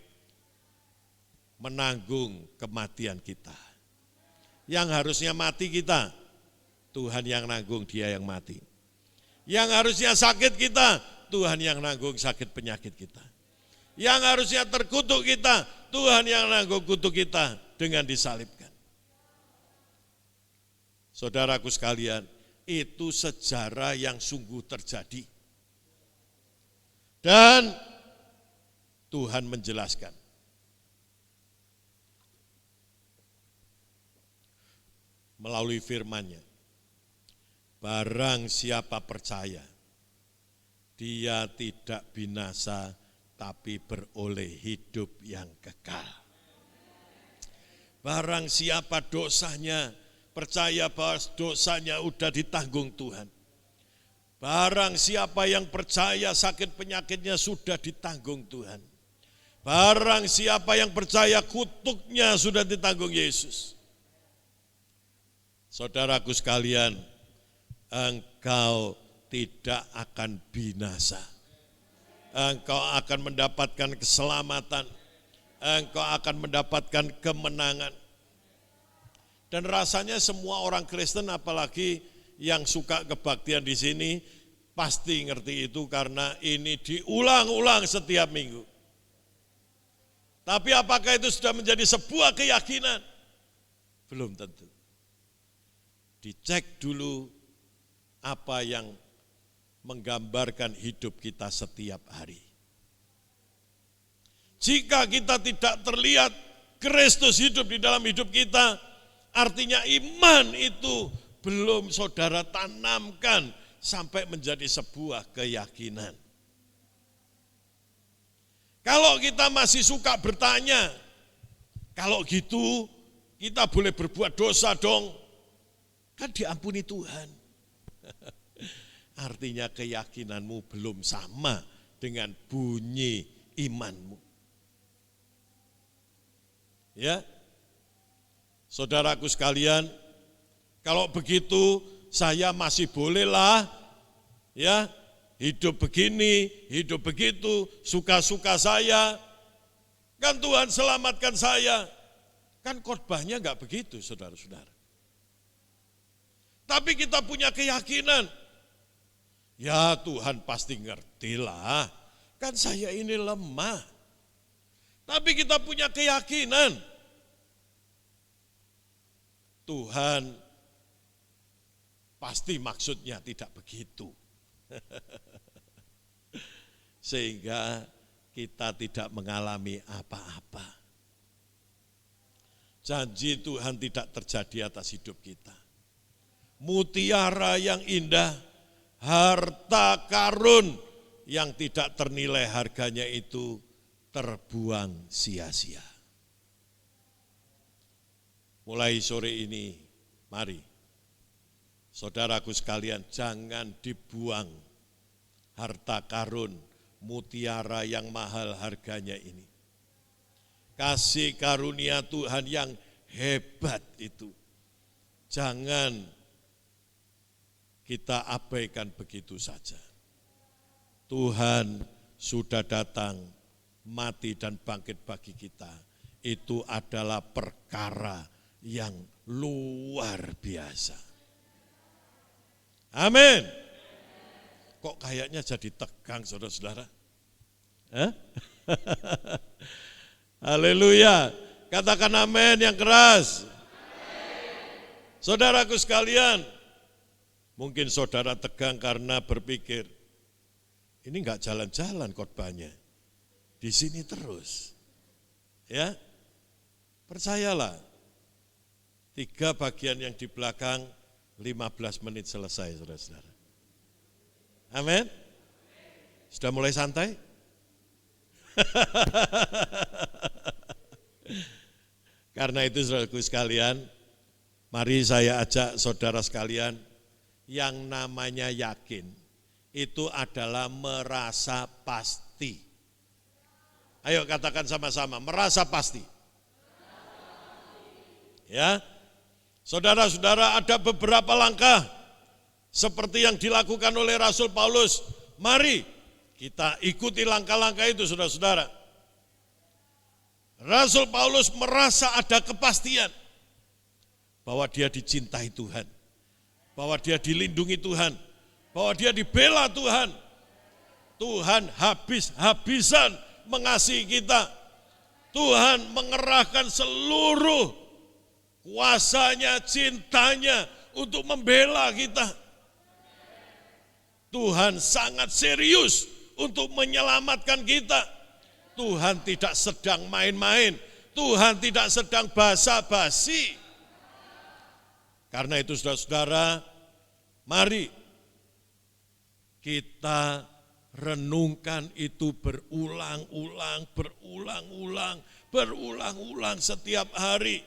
menanggung kematian kita. Yang harusnya mati kita, Tuhan yang nanggung, dia yang mati. Yang harusnya sakit kita, Tuhan yang nanggung sakit penyakit kita. Yang harusnya terkutuk kita, Tuhan yang nanggung kutuk kita dengan disalibkan. Saudaraku sekalian, itu sejarah yang sungguh terjadi. Dan Tuhan menjelaskan. Melalui firman-Nya, barang siapa percaya, dia tidak binasa, tapi beroleh hidup yang kekal. Barang siapa dosanya percaya bahwa dosanya udah ditanggung Tuhan. Barang siapa yang percaya sakit penyakitnya sudah ditanggung Tuhan. Barang siapa yang percaya kutuknya sudah ditanggung Yesus. Saudaraku sekalian, engkau tidak akan binasa. Engkau akan mendapatkan keselamatan. Engkau akan mendapatkan kemenangan. Dan rasanya semua orang Kristen, apalagi yang suka kebaktian di sini, pasti ngerti itu karena ini diulang-ulang setiap minggu. Tapi apakah itu sudah menjadi sebuah keyakinan? Belum tentu. Dicek dulu apa yang menggambarkan hidup kita setiap hari. Jika kita tidak terlihat Kristus hidup di dalam hidup kita, artinya iman itu belum saudara tanamkan sampai menjadi sebuah keyakinan. Kalau kita masih suka bertanya, kalau gitu kita boleh berbuat dosa dong, kan diampuni Tuhan. Artinya keyakinanmu belum sama dengan bunyi imanmu. Ya, saudaraku sekalian, kalau begitu saya masih bolehlah ya hidup begini, hidup begitu, suka-suka saya. Kan Tuhan selamatkan saya. Kan khotbahnya enggak begitu, saudara-saudara. Tapi kita punya keyakinan. Ya Tuhan pasti ngertilah. Kan saya ini lemah. Tapi kita punya keyakinan. Tuhan pasti maksudnya tidak begitu. Sehingga kita tidak mengalami apa-apa. Janji Tuhan tidak terjadi atas hidup kita. Mutiara yang indah, harta karun yang tidak ternilai harganya itu terbuang sia-sia. Mulai sore ini, mari saudaraku sekalian, jangan dibuang harta karun, mutiara yang mahal harganya ini. Kasih karunia Tuhan yang hebat itu, jangan kita abaikan begitu saja. Tuhan sudah datang, mati dan bangkit bagi kita. Itu adalah perkara yang luar biasa. Amin. Kok kayaknya jadi tegang, saudara-saudara? Haleluya. Katakan amin yang keras. Amen. Saudaraku sekalian, mungkin saudara tegang karena berpikir, ini enggak jalan-jalan khotbahnya. Di sini terus. Ya. Percayalah. 3 bagian yang di belakang 15 menit selesai, saudara-saudara. Amin. Sudah mulai santai? Karena itu saudaraku sekalian, mari saya ajak saudara sekalian, yang namanya yakin itu adalah merasa pasti. Ayo katakan sama-sama, merasa pasti. Ya, saudara-saudara, ada beberapa langkah seperti yang dilakukan oleh Rasul Paulus. Mari kita ikuti langkah-langkah itu, saudara-saudara. Rasul Paulus merasa ada kepastian bahwa dia dicintai Tuhan, bahwa dia dilindungi Tuhan, bahwa dia dibela Tuhan. Tuhan habis-habisan mengasihi kita. Tuhan mengerahkan seluruh kuasanya, cintanya untuk membela kita. Tuhan sangat serius untuk menyelamatkan kita. Tuhan tidak sedang main-main. Tuhan tidak sedang basa-basi. Karena itu saudara-saudara, mari kita renungkan itu berulang-ulang setiap hari.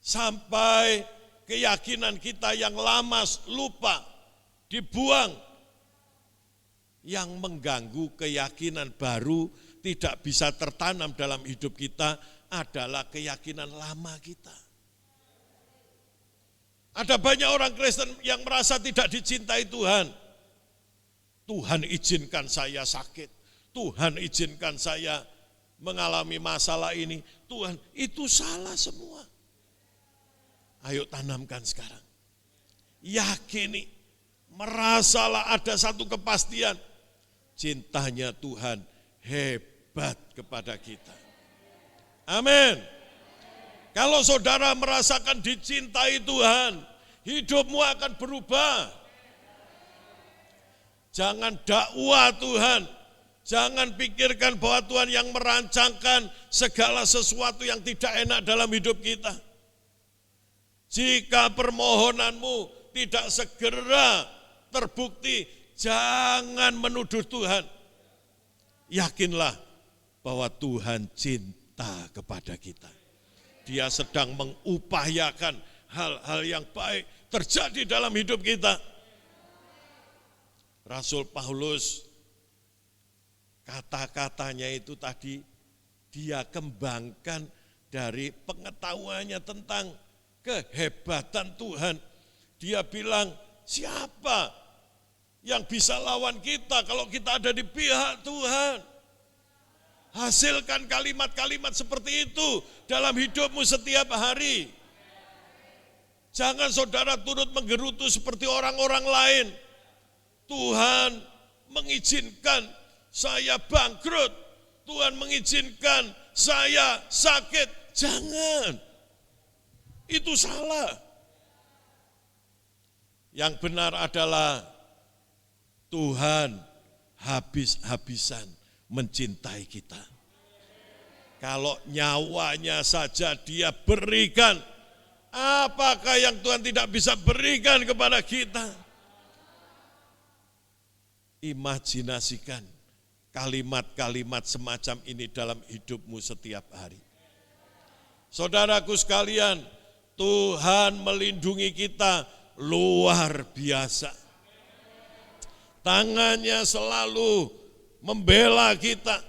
Sampai keyakinan kita yang lama lupa, dibuang. Yang mengganggu keyakinan baru tidak bisa tertanam dalam hidup kita adalah keyakinan lama kita. Ada banyak orang Kristen yang merasa tidak dicintai Tuhan. Tuhan izinkan saya sakit, Tuhan izinkan saya mengalami masalah ini. Tuhan, itu salah semua. Ayo tanamkan sekarang. Yakini, merasalah ada satu kepastian. Cintanya Tuhan hebat kepada kita. Amin. Kalau saudara merasakan dicintai Tuhan, hidupmu akan berubah. Jangan dakwah Tuhan, jangan pikirkan bahwa Tuhan yang merancangkan segala sesuatu yang tidak enak dalam hidup kita. Jika permohonanmu tidak segera terbukti, jangan menuduh Tuhan. Yakinlah bahwa Tuhan cinta kepada kita. Dia sedang mengupayakan hal-hal yang baik terjadi dalam hidup kita. Rasul Paulus, kata-katanya itu tadi, dia kembangkan dari pengetahuannya tentang kehebatan Tuhan. Dia bilang, siapa yang bisa lawan kita kalau kita ada di pihak Tuhan? Hasilkan kalimat-kalimat seperti itu dalam hidupmu setiap hari. Jangan saudara turut menggerutu seperti orang-orang lain. Tuhan mengizinkan saya bangkrut, Tuhan mengizinkan saya sakit. Jangan, itu salah. Yang benar adalah Tuhan habis-habisan mencintai kita. Kalau nyawanya saja dia berikan, apakah yang Tuhan tidak bisa berikan kepada kita? Imajinasikan kalimat-kalimat semacam ini dalam hidupmu setiap hari. Saudaraku sekalian, Tuhan melindungi kita luar biasa. Tangannya selalu membela kita.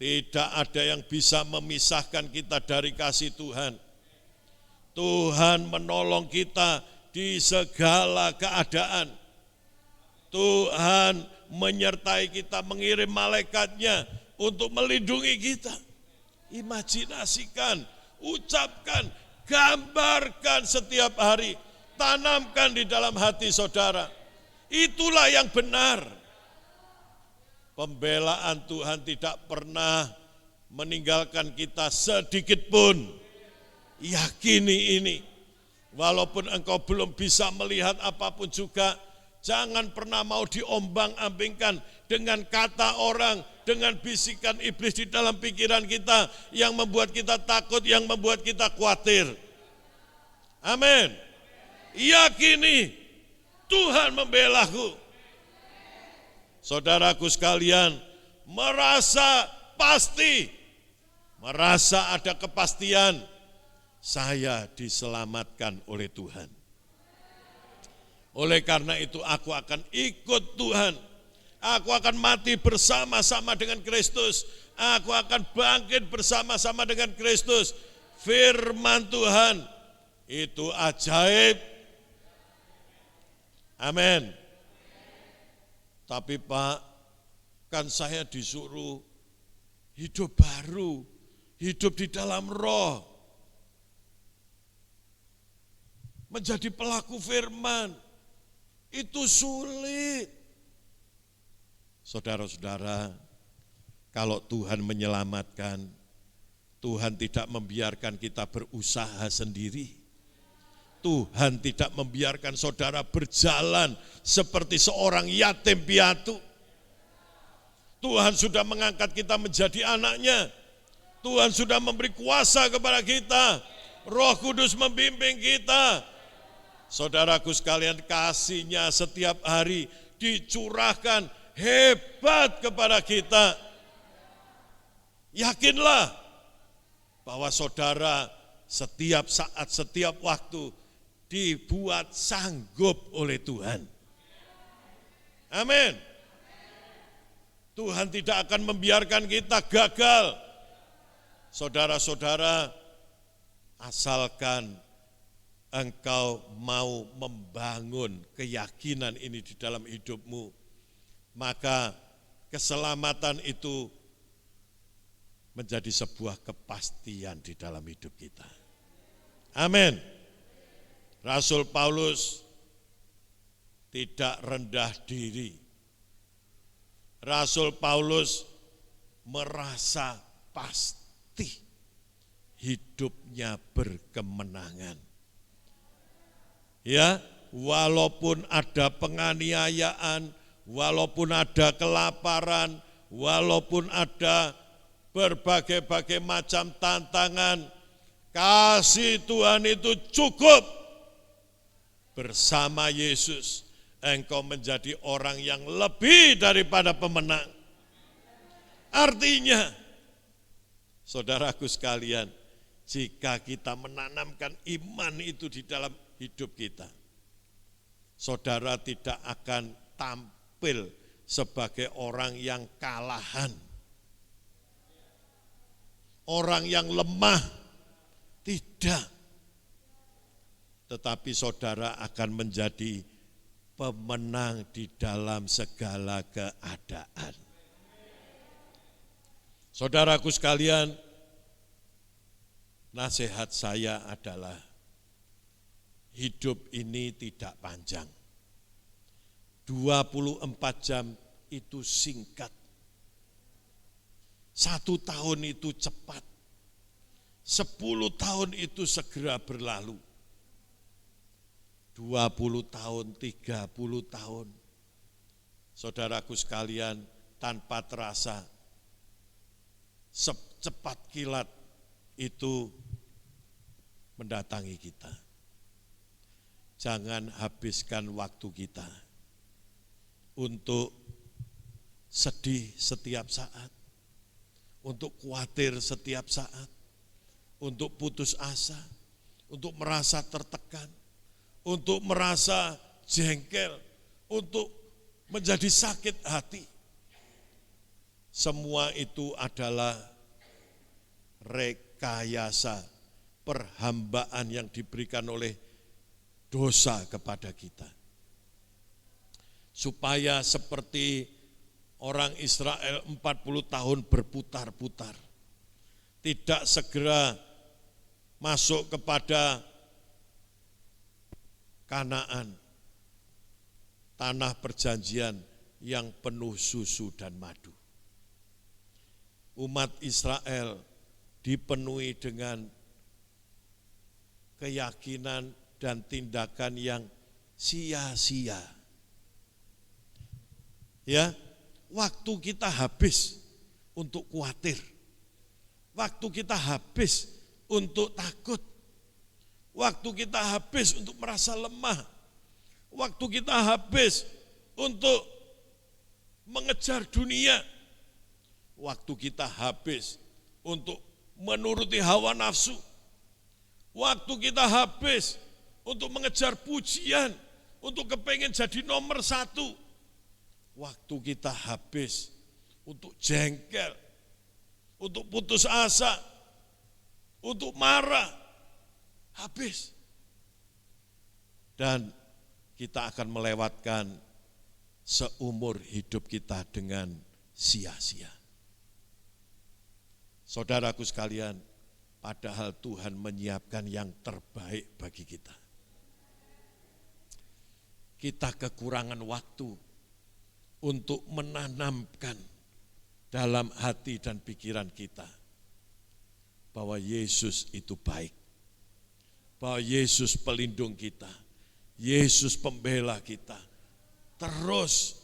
Tidak ada yang bisa memisahkan kita dari kasih Tuhan. Tuhan menolong kita di segala keadaan. Tuhan menyertai kita, mengirim malaikatnya untuk melindungi kita. Imajinasikan, ucapkan, gambarkan setiap hari. Tanamkan di dalam hati saudara. Itulah yang benar. Pembelaan Tuhan tidak pernah meninggalkan kita sedikit pun. Yakini ini. Walaupun engkau belum bisa melihat apapun juga, jangan pernah mau diombang-ambingkan dengan kata orang, dengan bisikan iblis di dalam pikiran kita yang membuat kita takut, yang membuat kita khawatir. Amin. Yakini Tuhan membelaku. Saudaraku sekalian, merasa pasti, merasa ada kepastian, saya diselamatkan oleh Tuhan. Oleh karena itu aku akan ikut Tuhan. Aku akan mati bersama-sama dengan Kristus. Aku akan bangkit bersama-sama dengan Kristus. Firman Tuhan itu ajaib. Amin. Tapi Pak, kan saya disuruh hidup baru, hidup di dalam roh, menjadi pelaku firman. Itu sulit. Saudara-saudara, kalau Tuhan menyelamatkan, Tuhan tidak membiarkan kita berusaha sendiri. Tuhan tidak membiarkan saudara berjalan seperti seorang yatim piatu. Tuhan sudah mengangkat kita menjadi anaknya. Tuhan sudah memberi kuasa kepada kita. Roh Kudus membimbing kita. Saudaraku sekalian, kasih-Nya setiap hari dicurahkan hebat kepada kita. Yakinlah bahwa saudara setiap saat, setiap waktu dibuat sanggup oleh Tuhan. Amin. Tuhan tidak akan membiarkan kita gagal. Saudara-saudara, asalkan engkau mau membangun keyakinan ini di dalam hidupmu, maka keselamatan itu menjadi sebuah kepastian di dalam hidup kita. Amin. Rasul Paulus tidak rendah diri. Rasul Paulus merasa pasti hidupnya berkemenangan. Ya, walaupun ada penganiayaan, walaupun ada kelaparan, walaupun ada berbagai-bagai macam tantangan, kasih Tuhan itu cukup. Bersama Yesus, engkau menjadi orang yang lebih daripada pemenang. Artinya, saudaraku sekalian, jika kita menanamkan iman itu di dalam hidup kita, saudara tidak akan tampil sebagai orang yang kalahan, orang yang lemah, tidak. Tetapi saudara akan menjadi pemenang di dalam segala keadaan. Saudaraku sekalian, nasihat saya adalah hidup ini tidak panjang. 24 jam itu singkat. 1 tahun itu cepat. 10 tahun itu segera berlalu. 20 tahun, 30 tahun. Saudaraku sekalian, tanpa terasa secepat kilat itu mendatangi kita. Jangan habiskan waktu kita untuk sedih setiap saat, untuk khawatir setiap saat, untuk putus asa, untuk merasa tertekan, untuk merasa jengkel, untuk menjadi sakit hati. Semua itu adalah rekayasa perhambaan yang diberikan oleh dosa kepada kita. Supaya seperti orang Israel 40 tahun berputar-putar, tidak segera masuk kepada Kanaan, tanah perjanjian yang penuh susu dan madu. Umat Israel dipenuhi dengan keyakinan dan tindakan yang sia-sia. Ya, waktu kita habis untuk khawatir. Waktu kita habis untuk takut. Waktu kita habis untuk merasa lemah. Waktu kita habis untuk mengejar dunia. Waktu kita habis untuk menuruti hawa nafsu. Waktu kita habis untuk mengejar pujian, untuk kepengen jadi nomor 1. Waktu kita habis untuk jengkel, untuk putus asa, untuk marah. Habis. Dan kita akan melewatkan seumur hidup kita dengan sia-sia. Saudaraku sekalian, padahal Tuhan menyiapkan yang terbaik bagi kita. Kita kekurangan waktu untuk menanamkan dalam hati dan pikiran kita bahwa Yesus itu baik. Bahwa Yesus pelindung kita, Yesus pembela kita. Terus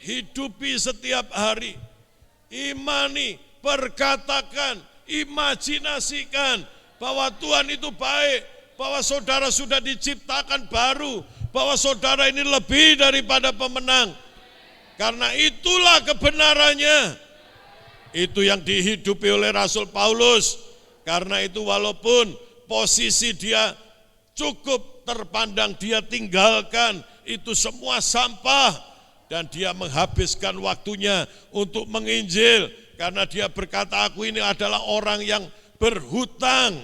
hidupi setiap hari. Imani, perkatakan, imajinasikan bahwa Tuhan itu baik, bahwa saudara sudah diciptakan baru, bahwa saudara ini lebih daripada pemenang. Karena itulah kebenarannya. Itu yang dihidupi oleh Rasul Paulus. Karena itu walaupun posisi dia cukup terpandang, dia tinggalkan itu semua sampah. Dan dia menghabiskan waktunya untuk menginjil. Karena dia berkata, aku ini adalah orang yang berhutang.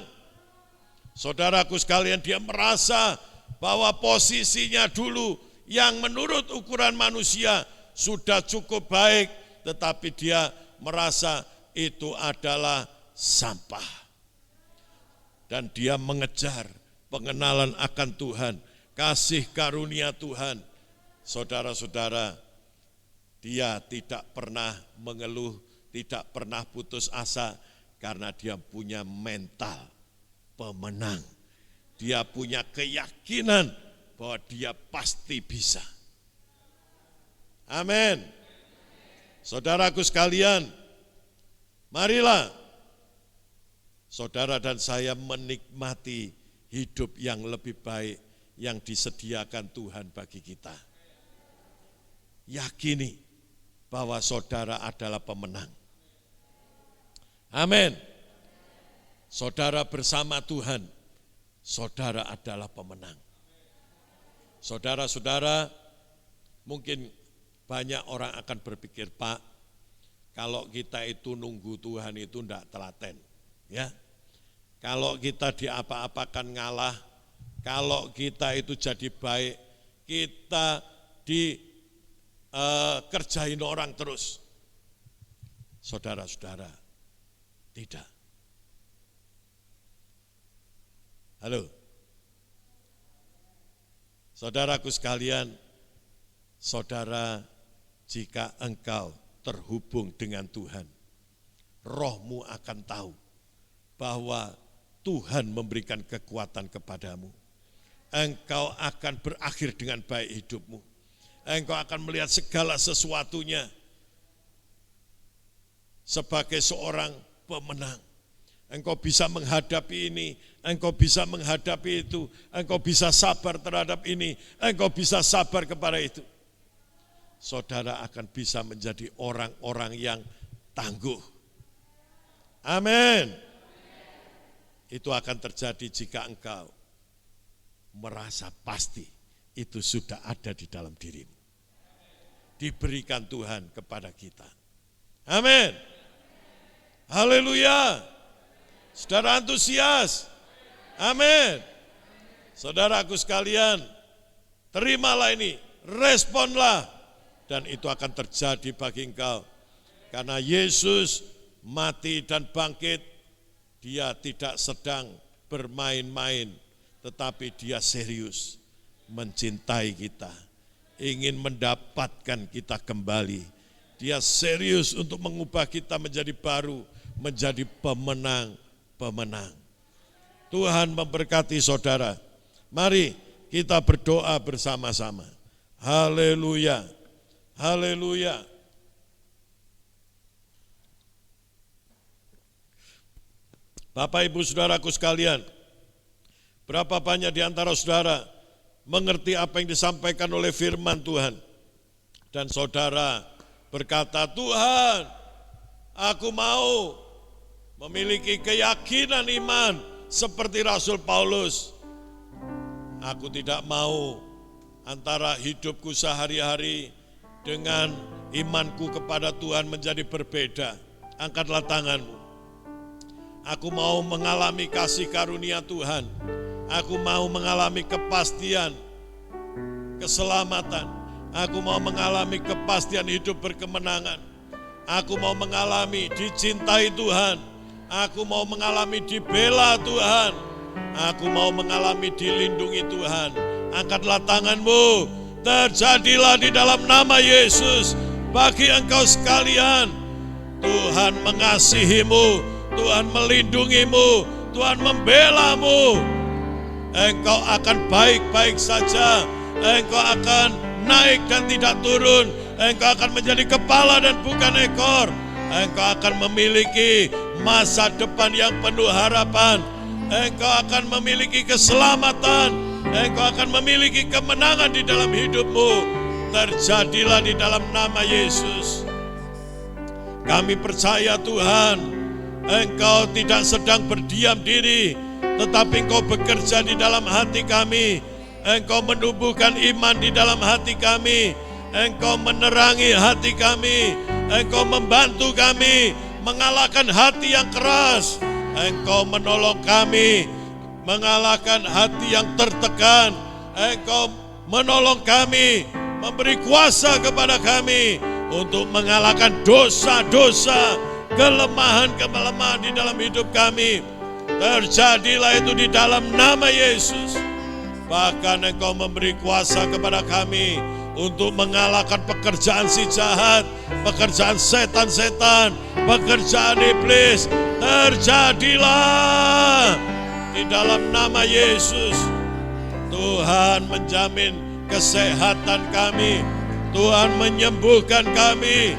Saudaraku sekalian, dia merasa bahwa posisinya dulu yang menurut ukuran manusia sudah cukup baik. Tetapi dia merasa itu adalah sampah. Dan dia mengejar pengenalan akan Tuhan, kasih karunia Tuhan. Saudara-saudara, dia tidak pernah mengeluh, tidak pernah putus asa karena dia punya mental pemenang. Dia punya keyakinan bahwa dia pasti bisa. Amin. Saudaraku sekalian, marilah saudara dan saya menikmati hidup yang lebih baik yang disediakan Tuhan bagi kita. Yakini bahwa saudara adalah pemenang. Amin. Saudara bersama Tuhan, saudara adalah pemenang. Saudara-saudara, mungkin banyak orang akan berpikir, Pak, kalau kita itu nunggu Tuhan itu enggak telaten. Ya. Kalau kita diapa-apakan ngalah, kalau kita itu jadi baik, kita kerjain orang terus. Saudara-saudara, tidak. Halo. Saudaraku sekalian, saudara, jika engkau terhubung dengan Tuhan, rohmu akan tahu bahwa Tuhan memberikan kekuatan kepadamu. Engkau akan berakhir dengan baik hidupmu. Engkau akan melihat segala sesuatunya sebagai seorang pemenang. Engkau bisa menghadapi ini, engkau bisa menghadapi itu, engkau bisa sabar terhadap ini, engkau bisa sabar kepada itu. Saudara akan bisa menjadi orang-orang yang tangguh. Amin. Itu akan terjadi jika engkau merasa pasti itu sudah ada di dalam dirimu. Diberikan Tuhan kepada kita. Amin. Haleluya. Saudara antusias. Amin. Saudaraku sekalian, terimalah ini, responlah. Dan itu akan terjadi bagi engkau. Karena Yesus mati dan bangkit, dia tidak sedang bermain-main, tetapi dia serius mencintai kita, ingin mendapatkan kita kembali. Dia serius untuk mengubah kita menjadi baru, menjadi pemenang. Tuhan memberkati saudara. Mari kita berdoa bersama-sama. Haleluya. Haleluya. Bapak Ibu Saudaraku sekalian, berapa banyak di antara saudara mengerti apa yang disampaikan oleh firman Tuhan. Dan saudara berkata, Tuhan, aku mau memiliki keyakinan iman seperti Rasul Paulus. Aku tidak mau antara hidupku sehari-hari dengan imanku kepada Tuhan menjadi berbeda. Angkatlah tanganmu. Aku mau mengalami kasih karunia Tuhan. Aku mau mengalami kepastian, keselamatan. Aku mau mengalami kepastian hidup berkemenangan. Aku mau mengalami dicintai Tuhan. Aku mau mengalami dibela Tuhan. Aku mau mengalami dilindungi Tuhan. Angkatlah tanganmu. Terjadilah di dalam nama Yesus. Bagi engkau sekalian, Tuhan mengasihimu, Tuhan melindungimu, Tuhan membelamu. Engkau akan baik-baik saja. Engkau akan naik dan tidak turun. Engkau akan menjadi kepala dan bukan ekor. Engkau akan memiliki masa depan yang penuh harapan. Engkau akan memiliki keselamatan. Engkau akan memiliki kemenangan di dalam hidupmu. Terjadilah di dalam nama Yesus. Kami percaya Tuhan, Engkau tidak sedang berdiam diri, tetapi Engkau bekerja di dalam hati kami. Engkau menumbuhkan iman di dalam hati kami. Engkau menerangi hati kami. Engkau membantu kami mengalahkan hati yang keras. Engkau menolong kami mengalahkan hati yang tertekan. Engkau menolong kami, memberi kuasa kepada kami untuk mengalahkan dosa-dosa, kelemahan-kelemahan di dalam hidup kami. Terjadilah itu di dalam nama Yesus. Bahkan Engkau memberi kuasa kepada kami untuk mengalahkan pekerjaan si jahat, pekerjaan setan-setan, pekerjaan iblis. Terjadilah di dalam nama Yesus. Tuhan menjamin kesehatan kami. Tuhan menyembuhkan kami.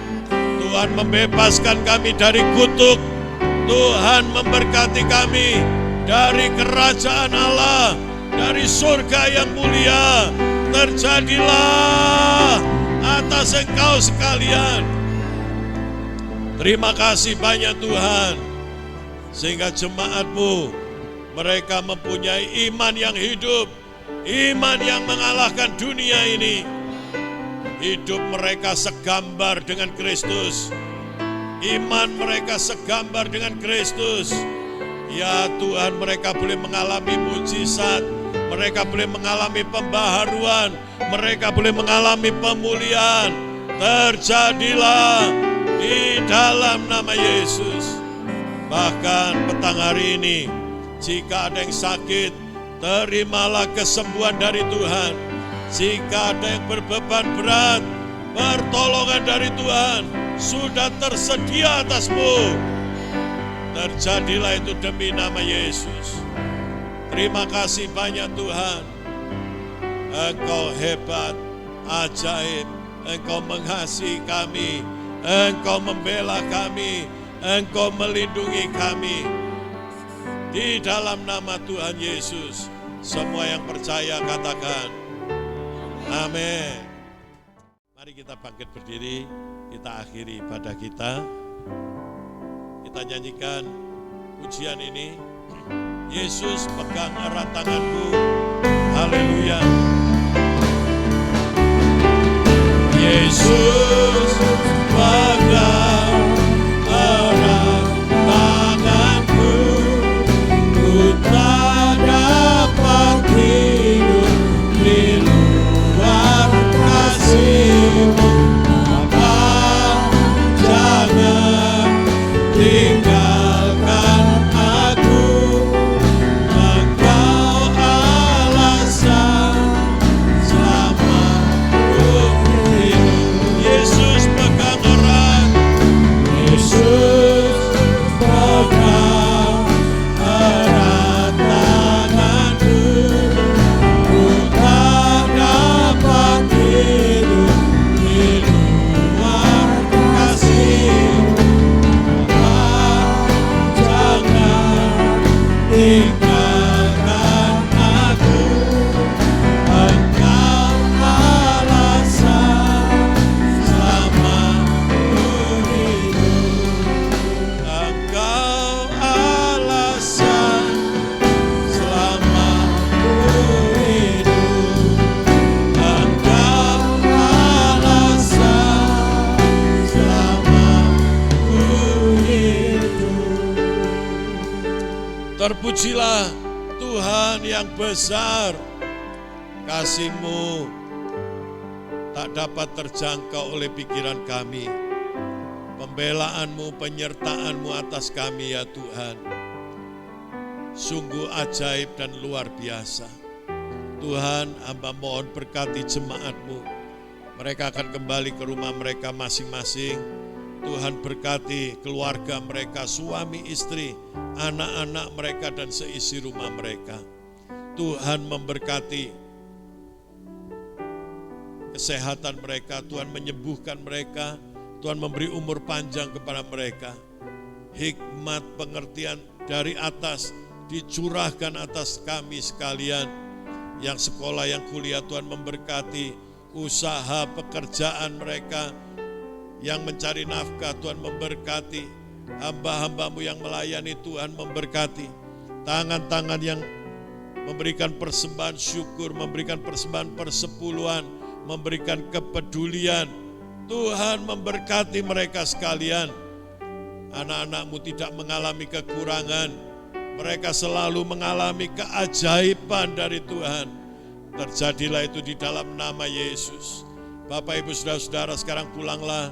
Tuhan membebaskan kami dari kutuk. Tuhan memberkati kami dari kerajaan Allah, dari surga yang mulia. Terjadilah atas engkau sekalian. Terima kasih banyak Tuhan, sehingga jemaat-Mu, mereka mempunyai iman yang hidup, iman yang mengalahkan dunia ini. Hidup mereka segambar dengan Kristus, iman mereka segambar dengan Kristus. Ya Tuhan, mereka boleh mengalami mujizat, mereka boleh mengalami pembaharuan, mereka boleh mengalami pemulihan. Terjadilah di dalam nama Yesus. Bahkan petang hari ini, jika ada yang sakit, terimalah kesembuhan dari Tuhan. Jika ada yang berbeban berat, pertolongan dari Tuhan sudah tersedia atasmu. Terjadilah itu demi nama Yesus. Terima kasih banyak Tuhan. Engkau hebat, ajaib. Engkau mengasihi kami. Engkau membela kami. Engkau melindungi kami. Di dalam nama Tuhan Yesus, semua yang percaya katakan amin. Mari kita bangkit berdiri, kita akhiri ibadah kita. Kita nyanyikan pujian ini. Yesus pegang erat tanganku. Haleluya. Yesus pegang erat tanganku. Ku tak dapat hidup di luar kasih-Mu. Bapa, jangan tinggalkan aku. Engkau alasan selamatku hidup. Yesus pegang erat. Yesus pegang erat tanganku. Ku tak dapat hidup di luar kasih-Mu. Jangan tinggalkan aku. Engkau alasan selamatku hidup. Engkau alasan selamatku hidup. Engkau alasan selamatku hidup. Terpujilah Tuhan yang besar. Kasih-Mu tak dapat terjangkau oleh pikiran kami. Pembelaan-Mu, penyertaan-Mu atas kami ya Tuhan. Sungguh ajaib dan luar biasa. Tuhan, hamba mohon berkati jemaat-Mu. Mereka akan kembali ke rumah mereka masing-masing. Tuhan berkati keluarga mereka, suami, istri, anak-anak mereka dan seisi rumah mereka. Tuhan memberkati kesehatan mereka, Tuhan menyembuhkan mereka, Tuhan memberi umur panjang kepada mereka. Hikmat pengertian dari atas dicurahkan atas kami sekalian. Yang sekolah, yang kuliah, Tuhan memberkati usaha pekerjaan mereka, yang mencari nafkah, Tuhan memberkati. Hamba-hambamu yang melayani, Tuhan memberkati. Tangan-tangan yang memberikan persembahan syukur, memberikan persembahan persepuluhan, memberikan kepedulian. Tuhan memberkati mereka sekalian. Anak-anakmu tidak mengalami kekurangan. Mereka selalu mengalami keajaiban dari Tuhan. Terjadilah itu di dalam nama Yesus. Bapak, Ibu, Saudara-saudara, sekarang pulanglah.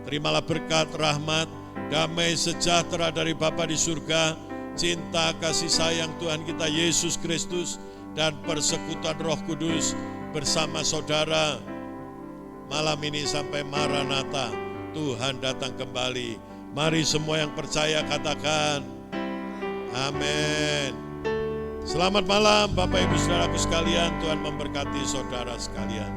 Terimalah berkat, rahmat, damai sejahtera dari Bapa di surga, cinta kasih sayang Tuhan kita Yesus Kristus, dan persekutuan Roh Kudus bersama saudara malam ini sampai Maranatha, Tuhan datang kembali. Mari semua yang percaya katakan amin. Selamat malam Bapak Ibu Saudaraku sekalian, Tuhan memberkati saudara sekalian.